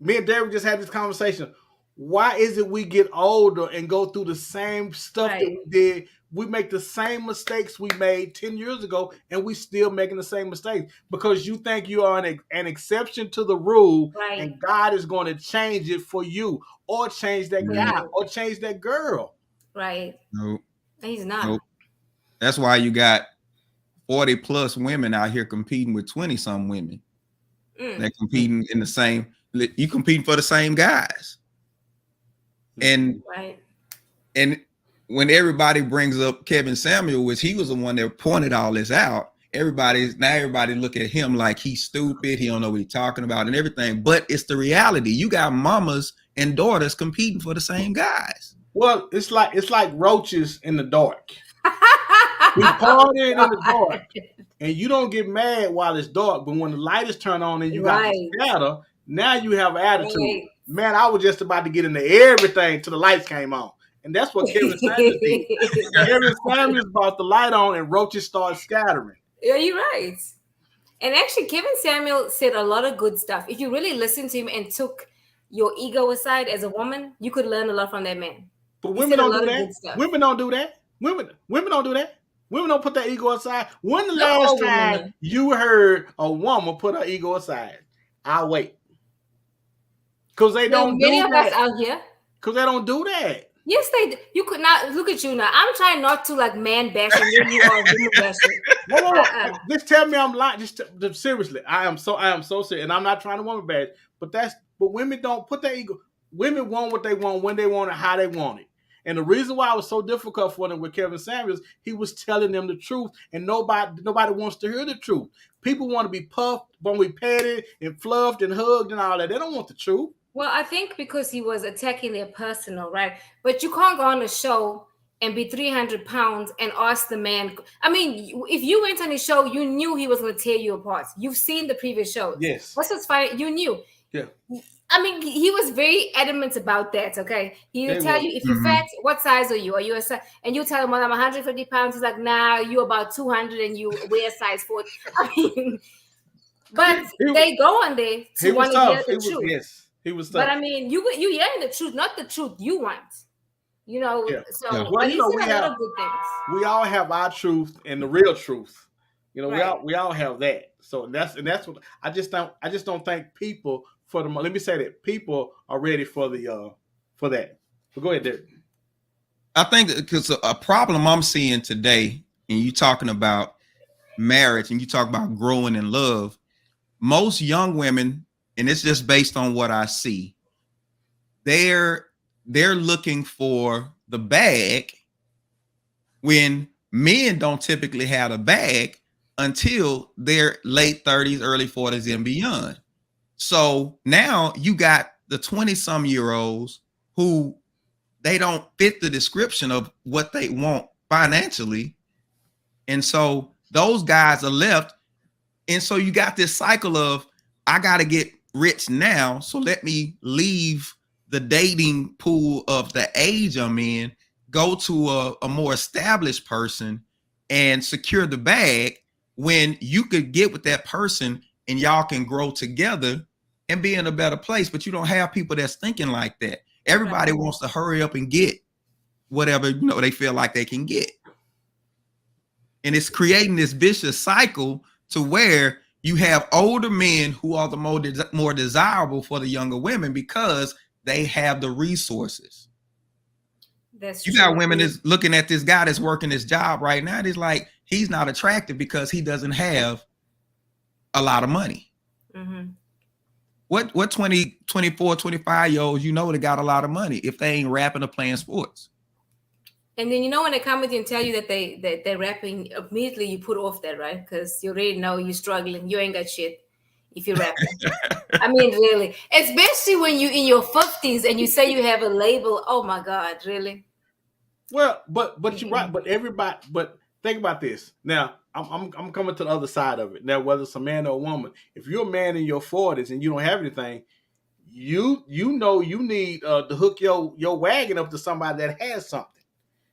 Me and David just had this conversation. Why is it we get older and go through the same stuff that we did? We make the same mistakes we made 10 years ago, and we still making the same mistakes because you think you are an exception to the rule, and God is going to change it for you, or change that guy, or change that girl. Right. Nope. He's not. Nope. That's why you got 40 plus women out here competing with 20 some women. They're competing in the same. You competing for the same guys. And and when everybody brings up Kevin Samuel, which he was the one that pointed all this out, everybody look at him like he's stupid, he don't know what he's talking about and everything. But it's the reality. You got mamas and daughters competing for the same guys. Well, it's like roaches in the dark. We party in the dark, and you don't get mad while it's dark. But when the light is turned on and you got the scatter, now you have attitude. Man, I was just about to get into everything till the lights came on. And that's what Kevin Samuels did. Kevin Samuels brought the light on and roaches started scattering. Yeah, you're right. And actually, Kevin Samuel said a lot of good stuff. If you really listened to him and took your ego aside as a woman, you could learn a lot from that man. But women don't do that. Women don't do that. Women don't do that. Women don't put their ego aside. When the last time you heard a woman put her ego aside? I'll wait. Because they don't do that. Many of us out here. Because they don't do that. Yes, they do. You could not look at you now. I'm trying not to like man bashing when you are woman bashing. No. Just tell me I'm lying. Just seriously, I am so serious, and I'm not trying to woman bash. But women don't put their ego. Women want what they want when they want it, how they want it. And the reason why it was so difficult for them with Kevin Samuels, he was telling them the truth, and nobody wants to hear the truth. People want to be puffed, want to be petted and fluffed and hugged and all that. They don't want the truth. Well, I think because he was attacking their personal, right? But you can't go on a show and be 300 pounds and ask the man. I mean, if you went on his show, you knew he was going to tear you apart. You've seen the previous shows. Yes. That's what's funny. You knew. Yeah. I mean, he was very adamant about that, okay? He would tell you, if you're fat, what size are you? Are you a size? And you tell him, well, I'm 150 pounds. He's like, nah, you're about 200 and you wear size 40. I mean, but they go on there to want to hear the truth. Yes. He was tough. But I mean, you hearing the truth, not the truth you want. You know, so well, he said a lot of good things. We all have our truth and the real truth. You know, we all have that. So that's what I just don't think people let me say that people are ready for that. But go ahead, Derek. I think because a problem I'm seeing today, and you talking about marriage and you talk about growing in love, most young women, and it's just based on what I see, they're looking for the bag when men don't typically have a bag until their late 30s, early 40s and beyond. So now you got the 20-some-year-olds who they don't fit the description of what they want financially. And so those guys are left. And so you got this cycle of, I got to get rich now, so let me leave the dating pool of the age I'm in, go to a more established person and secure the bag when you could get with that person and y'all can grow together and be in a better place. But you don't have people that's thinking like that. Everybody wants to hurry up and get whatever, they feel like they can get. And it's creating this vicious cycle to where you have older men who are the more desirable for the younger women because they have the resources. That's you got women that's looking at this guy that's working this job right now. It's like, he's not attractive because he doesn't have a lot of money. Mm-hmm. What 20, 24, 25-year-olds, they got a lot of money if they ain't rapping or playing sports. And then, when they come with you and tell you that they're rapping, immediately you put off that, right? Because you already know you're struggling. You ain't got shit if you're rapping. I mean, really. Especially when you're in your 50s and you say you have a label. Oh, my God, really? Well, but you're right. But think about this. Now, I'm coming to the other side of it. Now, whether it's a man or a woman, if you're a man in your 40s and you don't have anything, you know you need to hook your wagon up to somebody that has something,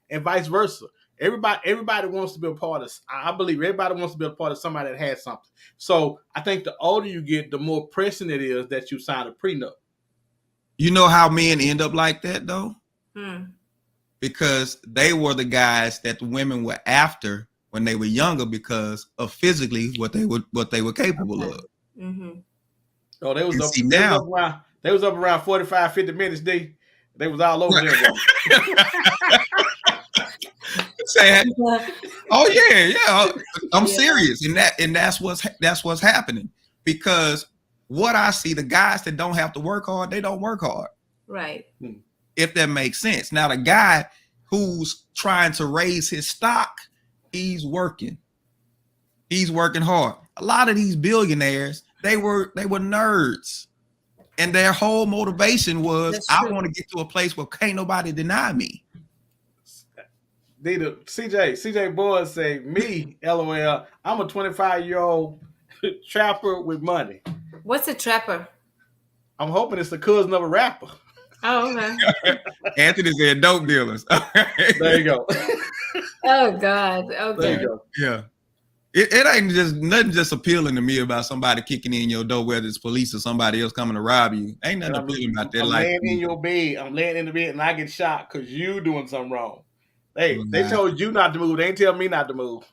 and vice versa. Everybody wants to be a part of. I believe everybody wants to be a part of somebody that has something. So I think the older you get, the more pressing it is that you sign a prenup. You know how men end up like that though? Hmm. Because they were the guys that the women were after when they were younger because of physically what they were capable of. Mm-hmm. Oh, they was up around 45, 50 minutes. They was all over there. Saying, oh yeah, I'm serious, and that's what's happening. Because what I see, the guys that don't have to work hard, they don't work hard. Right. If that makes sense. Now the guy who's trying to raise his stock, he's working hard. A lot of these billionaires, they were nerds, and their whole motivation was, I want to get to a place where can't nobody deny me. CJ Boyd say, me, LOL, I'm a 25-year-old trapper with money. What's a trapper? I'm hoping it's the cousin of a rapper. Oh, okay. Anthony said dope dealers. There you go. Oh God. Okay. There you go. Yeah. It ain't just nothing just appealing to me about somebody kicking in your door, whether it's police or somebody else coming to rob you. Ain't nothing appealing about that. I'm laying in your bed. I'm laying in the bed and I get shot because you doing something wrong. Hey, they told you not to move. They ain't tell me not to move.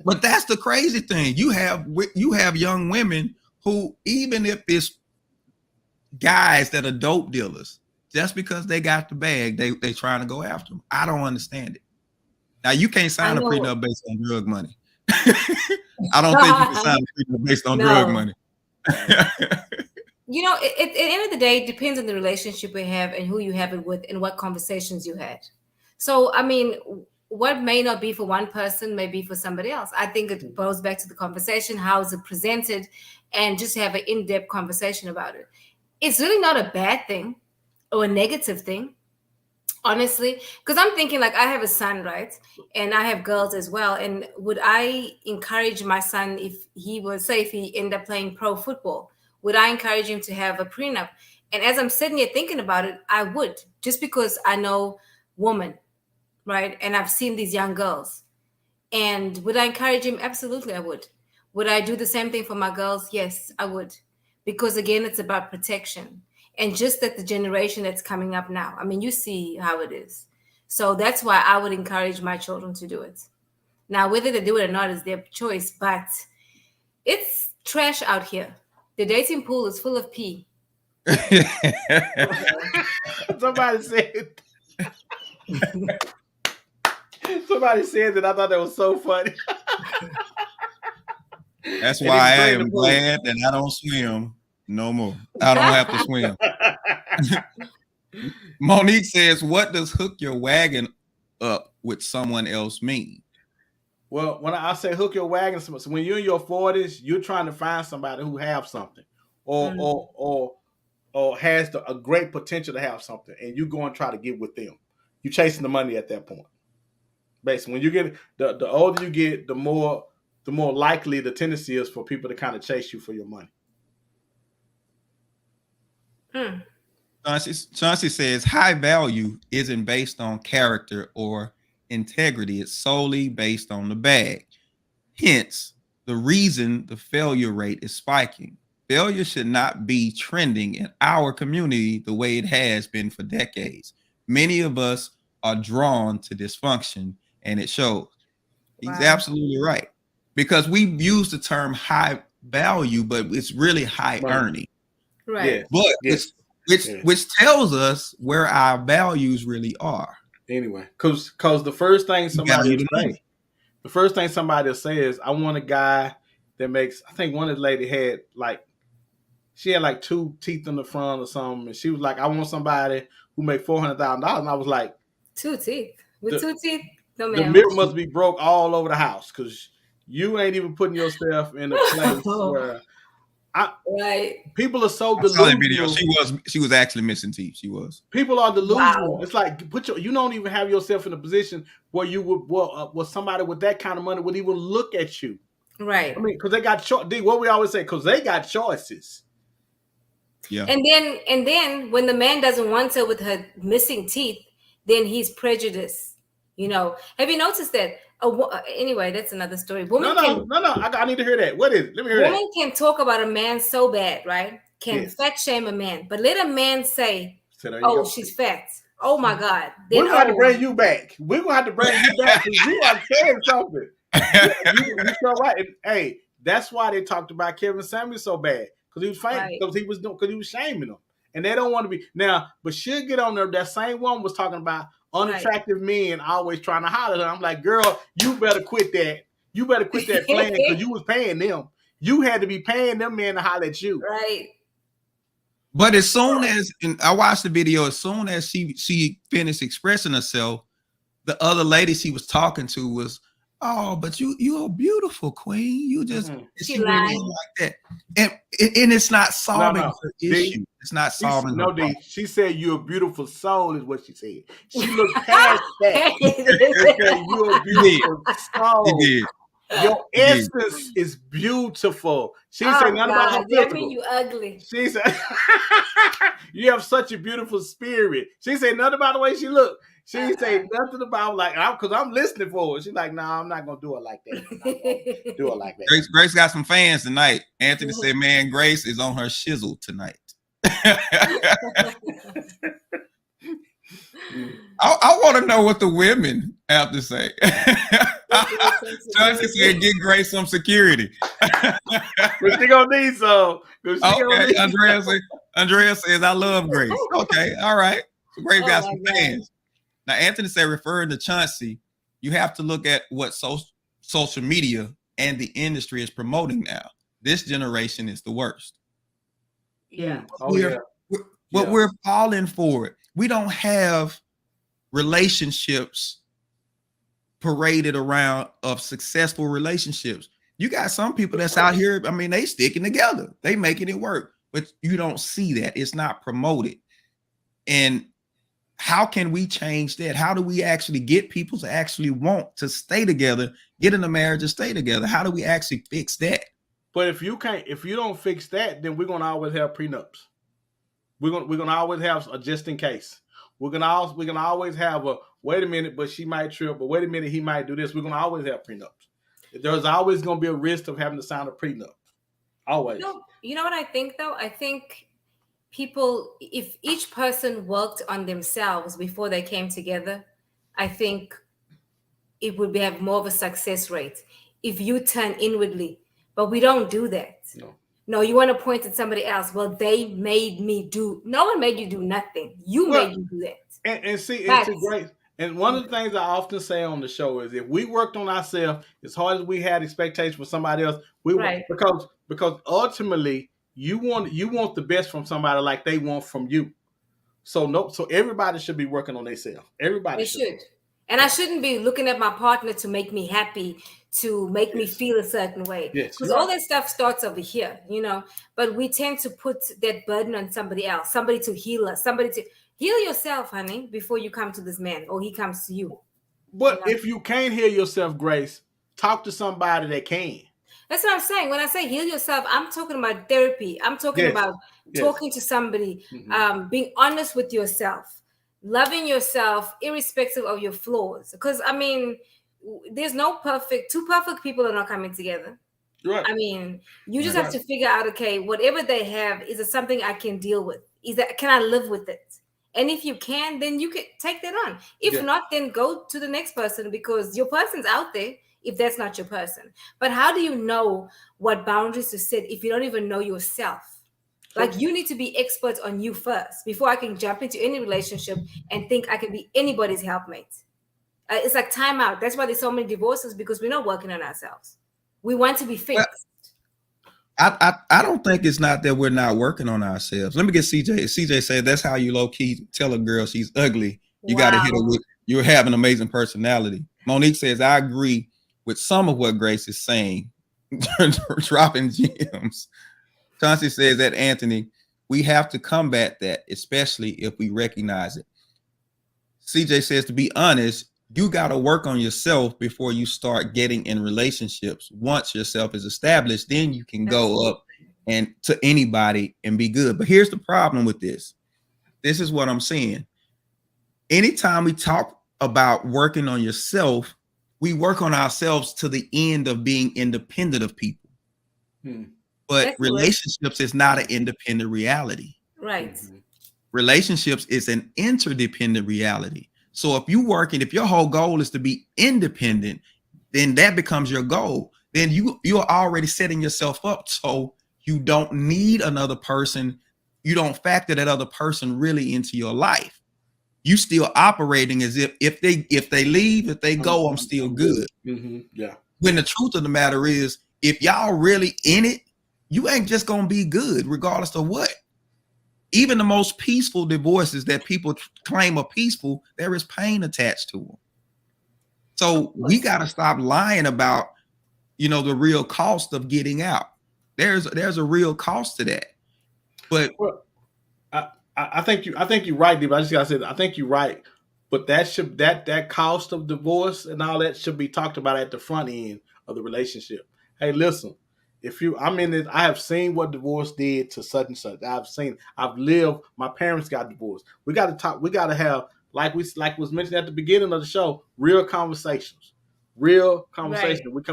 But that's the crazy thing. You have young women who, even if it's guys that are dope dealers, just because they got the bag, they trying to go after them. I don't understand it. Now you can't sign a prenup based on drug money. I don't think you can sign a prenup based on drug money. You know, at the end of the day, it depends on the relationship we have and who you have it with and what conversations you had. So, I mean, what may not be for one person may be for somebody else. I think it goes back to the conversation, how is it presented, and just have an in-depth conversation about it. It's really not a bad thing or a negative thing, honestly, because I'm thinking, like, I have a son, right? And I have girls as well. And would I encourage my son, if he ended up playing pro football, would I encourage him to have a prenup? And as I'm sitting here thinking about it, I would, just because I know women, right? And I've seen these young girls. And would I encourage him? Absolutely, I would. Would I do the same thing for my girls? Yes, I would. Because again, it's about protection. And just that the generation that's coming up now, I mean, you see how it is. So that's why I would encourage my children to do it. Now, whether they do it or not is their choice, but it's trash out here. The dating pool is full of pee. Somebody said that. I thought that was so funny. That's why I am glad that I don't swim no more. I don't have to swim. Monique says, what does hook your wagon up with someone else mean? Well, when I say hook your wagon, so when you're in your 40s, you're trying to find somebody who have something or has a great potential to have something, and you go and try to get with them. You're chasing the money at that point. Basically, when you get the older you get, the more likely the tendency is for people to kind of chase you for your money. Chauncey says high value isn't based on character or integrity. It's solely based on the bag. Hence, the reason the failure rate is spiking. Failure should not be trending in our community the way it has been for decades. Many of us are drawn to dysfunction, and it shows. He's absolutely right. Because we use the term high value, but it's really high earning. Right. Yeah. But which tells us where our values really are. Anyway, because the first thing somebody will say is, I want a guy that makes, I think one of the lady had she had like 2 teeth in the front or something. And she was like, I want somebody who make $400,000. And I was like, 2 teeth? With 2 teeth? No, the mirror must be broke all over the house because you ain't even putting yourself in a place where People are so I saw that video. delusional. She was actually missing teeth. She was. People are delusional. Wow. It's like you don't even have yourself in a position where you would where somebody with that kind of money would even look at you. Right. I mean, because they got what we always say, because they got choices. Yeah. And then when the man doesn't want her with her missing teeth, then he's prejudiced. You know, have you noticed that? Anyway, that's another story. No. I need to hear that. What is it? Let me hear that. Women can talk about a man so bad, right? Can fat shame a man, but let a man say, "Oh, she's fat." Oh my God! Then, we're gonna have to bring you back. We're gonna have to bring you back because you are saying something. You're so right. And, hey, that's why they talked about Kevin Samuels so bad because he was famous because he was shaming them, and they don't want to be now. But she'll get on there. That same one was talking about unattractive men always trying to holler at her. I'm like, girl, you better quit that. You better quit that plan because you was paying them. You had to be paying them men to holler at you. Right. But as soon as I watched the video, as soon as she finished expressing herself, the other lady she was talking to was, "Oh, but you're a beautiful queen. You just she went in like that." And it's not solving her issue. It's not solving her problem. She said you're a beautiful soul, is what she said. She looked past that. And said, you're a beautiful soul. She did. Your essence is beautiful. She said nothing about her physical. That mean you ugly. She said you have such a beautiful spirit. She said nothing about the way she looked. She said nothing about because I'm listening for her. She's like, no, I'm not gonna do it like that. Do it like that. Grace got some fans tonight. Anthony said, "Man, Grace is on her shizzle tonight." I want to know what the women have to say. Johnson said, "Get Grace some security." But she gonna need some. Okay, Andrea says, "I love Grace." Okay, all right. So Grace got some fans. Now, Anthony said, referring to Chauncey, you have to look at what social media and the industry is promoting now. This generation is the worst. Yeah. We're falling for it. We don't have relationships paraded around of successful relationships. You got some people that's out here, I mean, they sticking together. They making it work. But you don't see that. It's not promoted. And how can we change that? How do we actually get people to actually want to stay together, get in a marriage and stay together? How do we actually fix that? But if you don't fix that, then we're gonna always have prenups. We're gonna always have a just in case. We're gonna always have a wait a minute, but she might trip, but wait a minute, he might do this. We're gonna always have prenups. There's always gonna be a risk of having to sign a prenup. Always. You know what I think though? I think people, if each person worked on themselves before they came together, I think it would have more of a success rate if you turn inwardly. But we don't do that. No, you want to point at somebody else. Well, they made me do. No one made you do nothing. You made you do that. And see, it's great. And one of the things I often say on the show is if we worked on ourselves as hard as we had expectations for somebody else, because ultimately you want the best from somebody like they want from you. So everybody should be working on themselves. Everybody should. And I shouldn't be looking at my partner to make me happy, to make me feel a certain way. Because all that stuff starts over here, you know. But we tend to put that burden on somebody else, somebody to heal us, somebody to heal yourself, honey, before you come to this man or he comes to you. But if you can't heal yourself, Grace, talk to somebody that can. That's what I'm saying. When I say heal yourself, I'm talking about therapy. I'm talking about talking to somebody, being honest with yourself, loving yourself irrespective of your flaws. Because, I mean, there's no two perfect people are not coming together. Right. I mean, you just have to figure out, okay, whatever they have, is it something I can deal with? Can I live with it? And if you can, then you can take that on. If not, then go to the next person because your person's out there if that's not your person. But how do you know what boundaries to set if you don't even know yourself? Like you need to be expert on you first before I can jump into any relationship and think I can be anybody's helpmate. It's like time out. That's why there's so many divorces because we're not working on ourselves. We want to be fixed. I don't think it's not that we're not working on ourselves. Let me get CJ. CJ said that's how you low key tell a girl she's ugly. You got to hit her with you have an amazing personality. Monique says I agree with some of what Grace is saying. Dropping gems. Chauncey says that, Anthony, we have to combat that, especially if we recognize it. CJ says, to be honest, you got to work on yourself before you start getting in relationships. Once yourself is established, then you can go up and to anybody and be good. But here's the problem with this. This is what I'm saying. Anytime we talk about working on yourself, we work on ourselves to the end of being independent of people. But That's relationships is not an independent reality. Right. Relationships is an interdependent reality. So if your whole goal is to be independent, then that becomes your goal. Then you're already setting yourself up so you don't need another person. You don't factor that other person really into your life. You still operating as if they leave, if they go, I'm still good. Yeah. When the truth of the matter is, if y'all really in it, you ain't just gonna be good, regardless of what. Even the most peaceful divorces that people claim are peaceful, there is pain attached to them. So we got to stop lying about, the real cost of getting out. There's a real cost to that. But I think you're right, Dave. I just gotta say, I think you're right. But that cost of divorce and all that should be talked about at the front end of the relationship. Hey, listen. I'm in it, I have seen what divorce did to such and such. I've lived, my parents got divorced. We got to talk, we got to have, like was mentioned at the beginning of the show, real conversations. Right.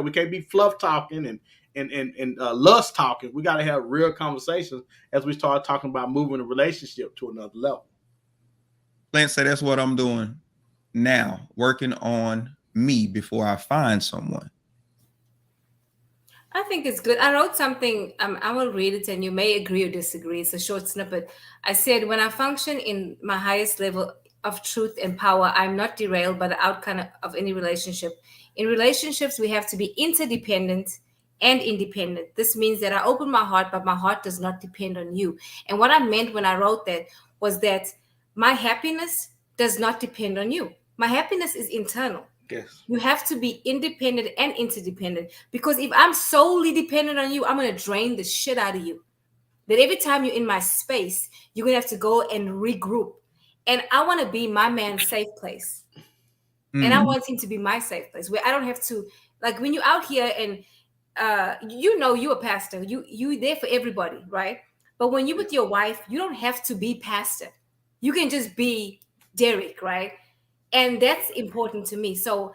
We can't be fluff talking and lust talking. We got to have real conversations as we start talking about moving a relationship to another level. Lance said, that's what I'm doing now, working on me before I find someone. I think it's good. I wrote something. I will read it, and you may agree or disagree. It's a short snippet. I said, when I function in my highest level of truth and power, I'm not derailed by the outcome of any relationship. In relationships, we have to be interdependent and independent. This means that I open my heart, but my heart does not depend on you. And what I meant when I wrote that was that my happiness does not depend on you. My happiness is internal. Yes. You have to be independent and interdependent, because if I'm solely dependent on you, I'm going to drain the shit out of you. That every time you're in my space, you're going to have to go and regroup. And I want to be my man's safe place. Mm-hmm. And I want him to be my safe place where I don't have to, like when you're out here and you're a pastor, you're there for everybody, right? But when you're with your wife, you don't have to be pastor. You can just be Derek, right? And that's important to me. So,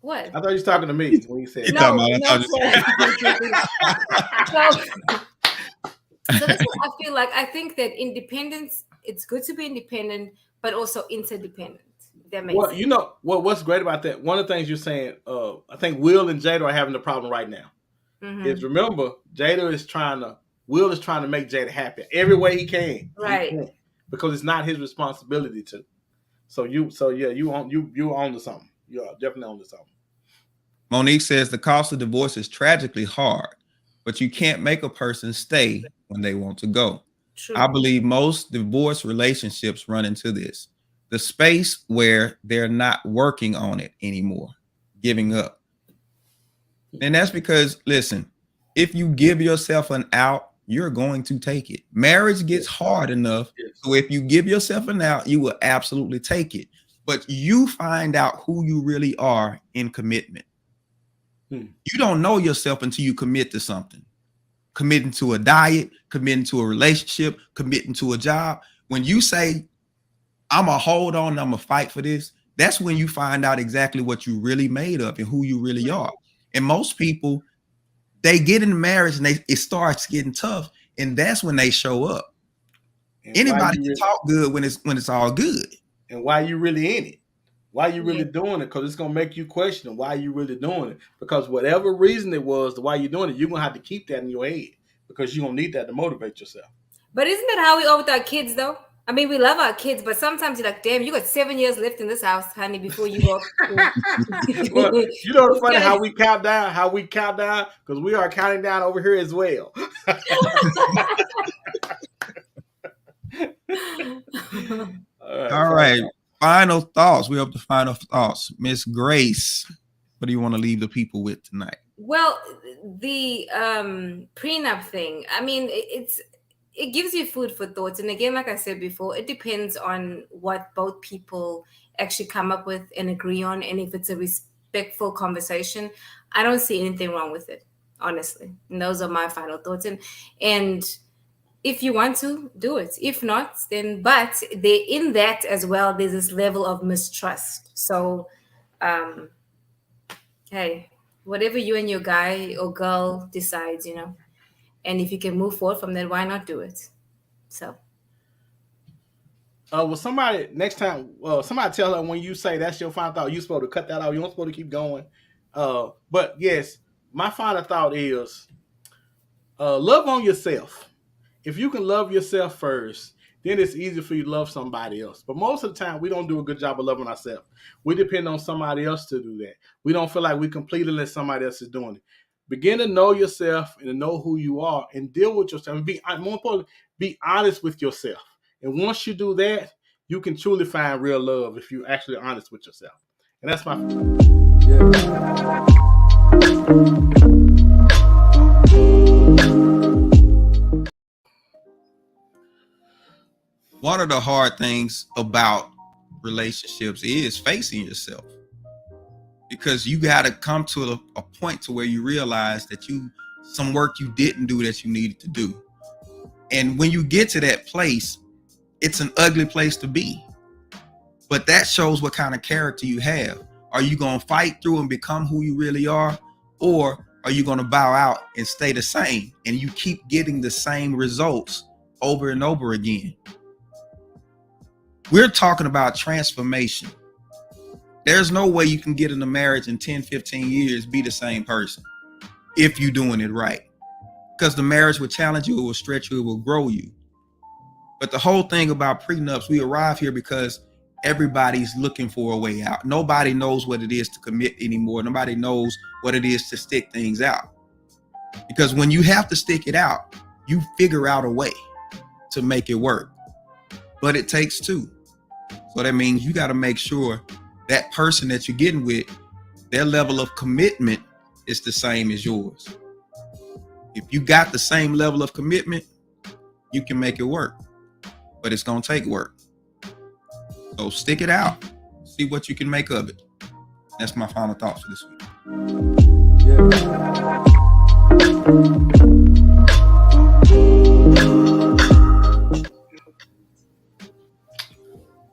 what? I thought you were talking to me when you said no. So that's what I feel like. I think that independence, it's good to be independent, but also interdependent. That makes sense. What's great about that? One of the things you're saying, I think Will and Jada are having the problem right now. Mm-hmm. Is remember, Will is trying to make Jada happy every way he can. Right. Because it's not his responsibility to. You on to something. You're definitely on to something. Monique says the cost of divorce is tragically hard, but you can't make a person stay when they want to go. True. I believe most divorce relationships run into this. The space where they're not working on it anymore, giving up. And that's because, listen, if you give yourself an out, you're going to take it. Marriage gets hard enough. So if you give yourself an out, you will absolutely take it. But you find out who you really are in commitment. You don't know yourself until you commit to something. Committing to a diet, committing to a relationship, committing to a job. When you say, I'm going to hold on, I'm going to fight for this, that's when you find out exactly what you really made of and who you really are. And most people, they get in marriage and it starts getting tough, and that's when they show up. And anybody can talk good when it's all good. And why you really in it? Why you really doing it? Because it's gonna make you question why you really doing it. Because whatever reason it was, the why you're doing it, you're gonna have to keep that in your head because you're gonna need that to motivate yourself. But isn't that how we are with our kids, though? I mean, we love our kids, but sometimes you're like, damn, you got 7 years left in this house, honey, before you go. Well, you know what's funny? How we count down, because we are counting down over here as well. All right. Final thoughts. We're up to final thoughts. Miss Grace. What do you want to leave the people with tonight? Well, the prenup thing, I mean, it gives you food for thoughts. And again, like I said before, it depends on what both people actually come up with and agree on. And if it's a respectful conversation, I don't see anything wrong with it, honestly. And those are my final thoughts. And if you want to do it, if not, then, but in that as well, there's this level of mistrust. So, hey, whatever you and your guy or girl decides, and if you can move forward from that, why not do it? So. Well, somebody next time, somebody tell her when you say that's your final thought, you're supposed to cut that out. You're not supposed to keep going. But yes, my final thought is love on yourself. If you can love yourself first, then it's easier for you to love somebody else. But most of the time, we don't do a good job of loving ourselves. We depend on somebody else to do that. We don't feel like we complete unless somebody else is doing it. Begin to know yourself and to know who you are and deal with yourself. And more importantly, be honest with yourself. And once you do that, you can truly find real love if you're actually honest with yourself. And that's my... One of the hard things about relationships is facing yourself, because you got to come to a point to where you realize that some work you didn't do that you needed to do. And when you get to that place, it's an ugly place to be, but that shows what kind of character you have. Are you going to fight through and become who you really are? Or are you going to bow out and stay the same and you keep getting the same results over and over again? We're talking about transformation. There's no way you can get in a marriage in 10, 15 years, be the same person if you're doing it right. Because the marriage will challenge you, it will stretch you, it will grow you. But the whole thing about prenups, we arrive here because everybody's looking for a way out. Nobody knows what it is to commit anymore. Nobody knows what it is to stick things out. Because when you have to stick it out, you figure out a way to make it work. But it takes two. So that means you got to make sure that person that you're getting with, their level of commitment is the same as yours. If you got the same level of commitment, you can make it work. But it's going to take work. So stick it out. See what you can make of it. That's my final thoughts for this week.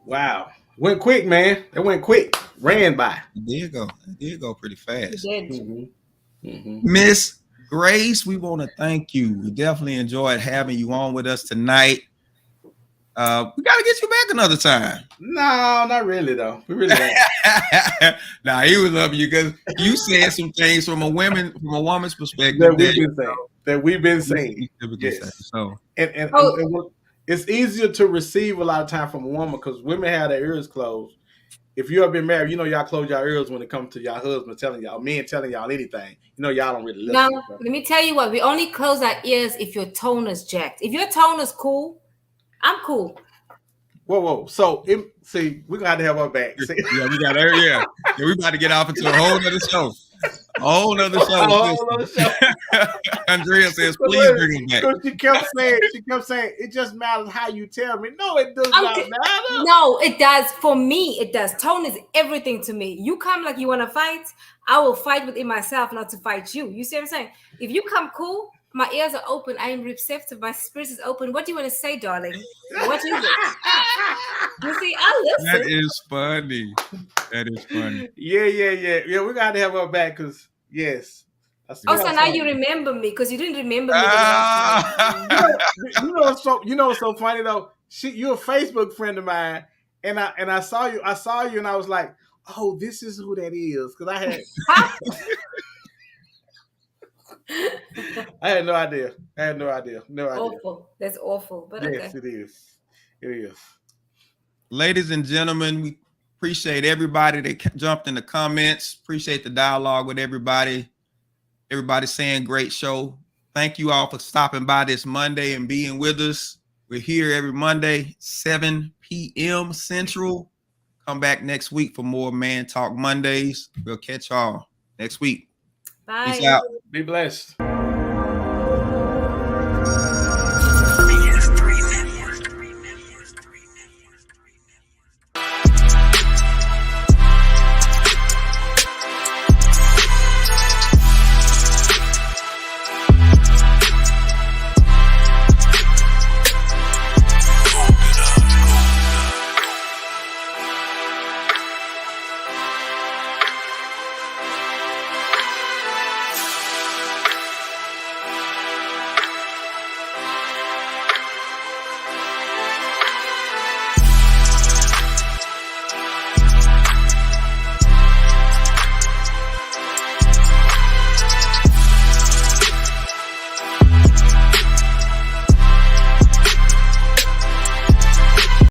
Wow. Went quick, man. It went quick. Ran by. It did go pretty fast. Mm-hmm. Miss Grace, we want to thank you. We definitely enjoyed having you on with us tonight. We got to get you back another time. No, not really, though. We really don't. Nah, he was up you because you said some things from a woman's perspective that we've been saying. Yes. So and it's easier to receive a lot of time from a woman because women have their ears closed. If you ever been married, y'all close your ears when it comes to your husband telling y'all, men telling y'all anything. Y'all don't really listen. Now, let me tell you what, we only close our ears if your tone is jacked. If your tone is cool, I'm cool. Whoa. So, see, we're going to have to have her back. See? Yeah, we got her. Yeah, we about to get off into a whole other show. A whole other show. Andrea says, please bring him back. She kept saying, it just matters how you tell me. No, it does not matter. No, it does. For me, it does. Tone is everything to me. You come like you want to fight, I will fight within myself not to fight you. You see what I'm saying? If you come cool, my ears are open. I am receptive. My spirit is open. What do you want to say, darling? What is it? You see, I listen. That is funny. Yeah. We got to have her back because, yes. So now you remember me because you didn't remember me. You know what's so funny though? You're a Facebook friend of mine, and I saw you and I was like, oh, this is who that is because I had no idea. Awful. That's awful. But yes, okay. It is. Ladies and gentlemen, we appreciate everybody that jumped in the comments. Appreciate the dialogue with everybody. Everybody saying great show. Thank you all for stopping by this Monday and being with us. We're here every Monday, 7 p.m. Central. Come back next week for more Man Talk Mondays. We'll catch y'all. next week. Bye. Peace out. Be blessed.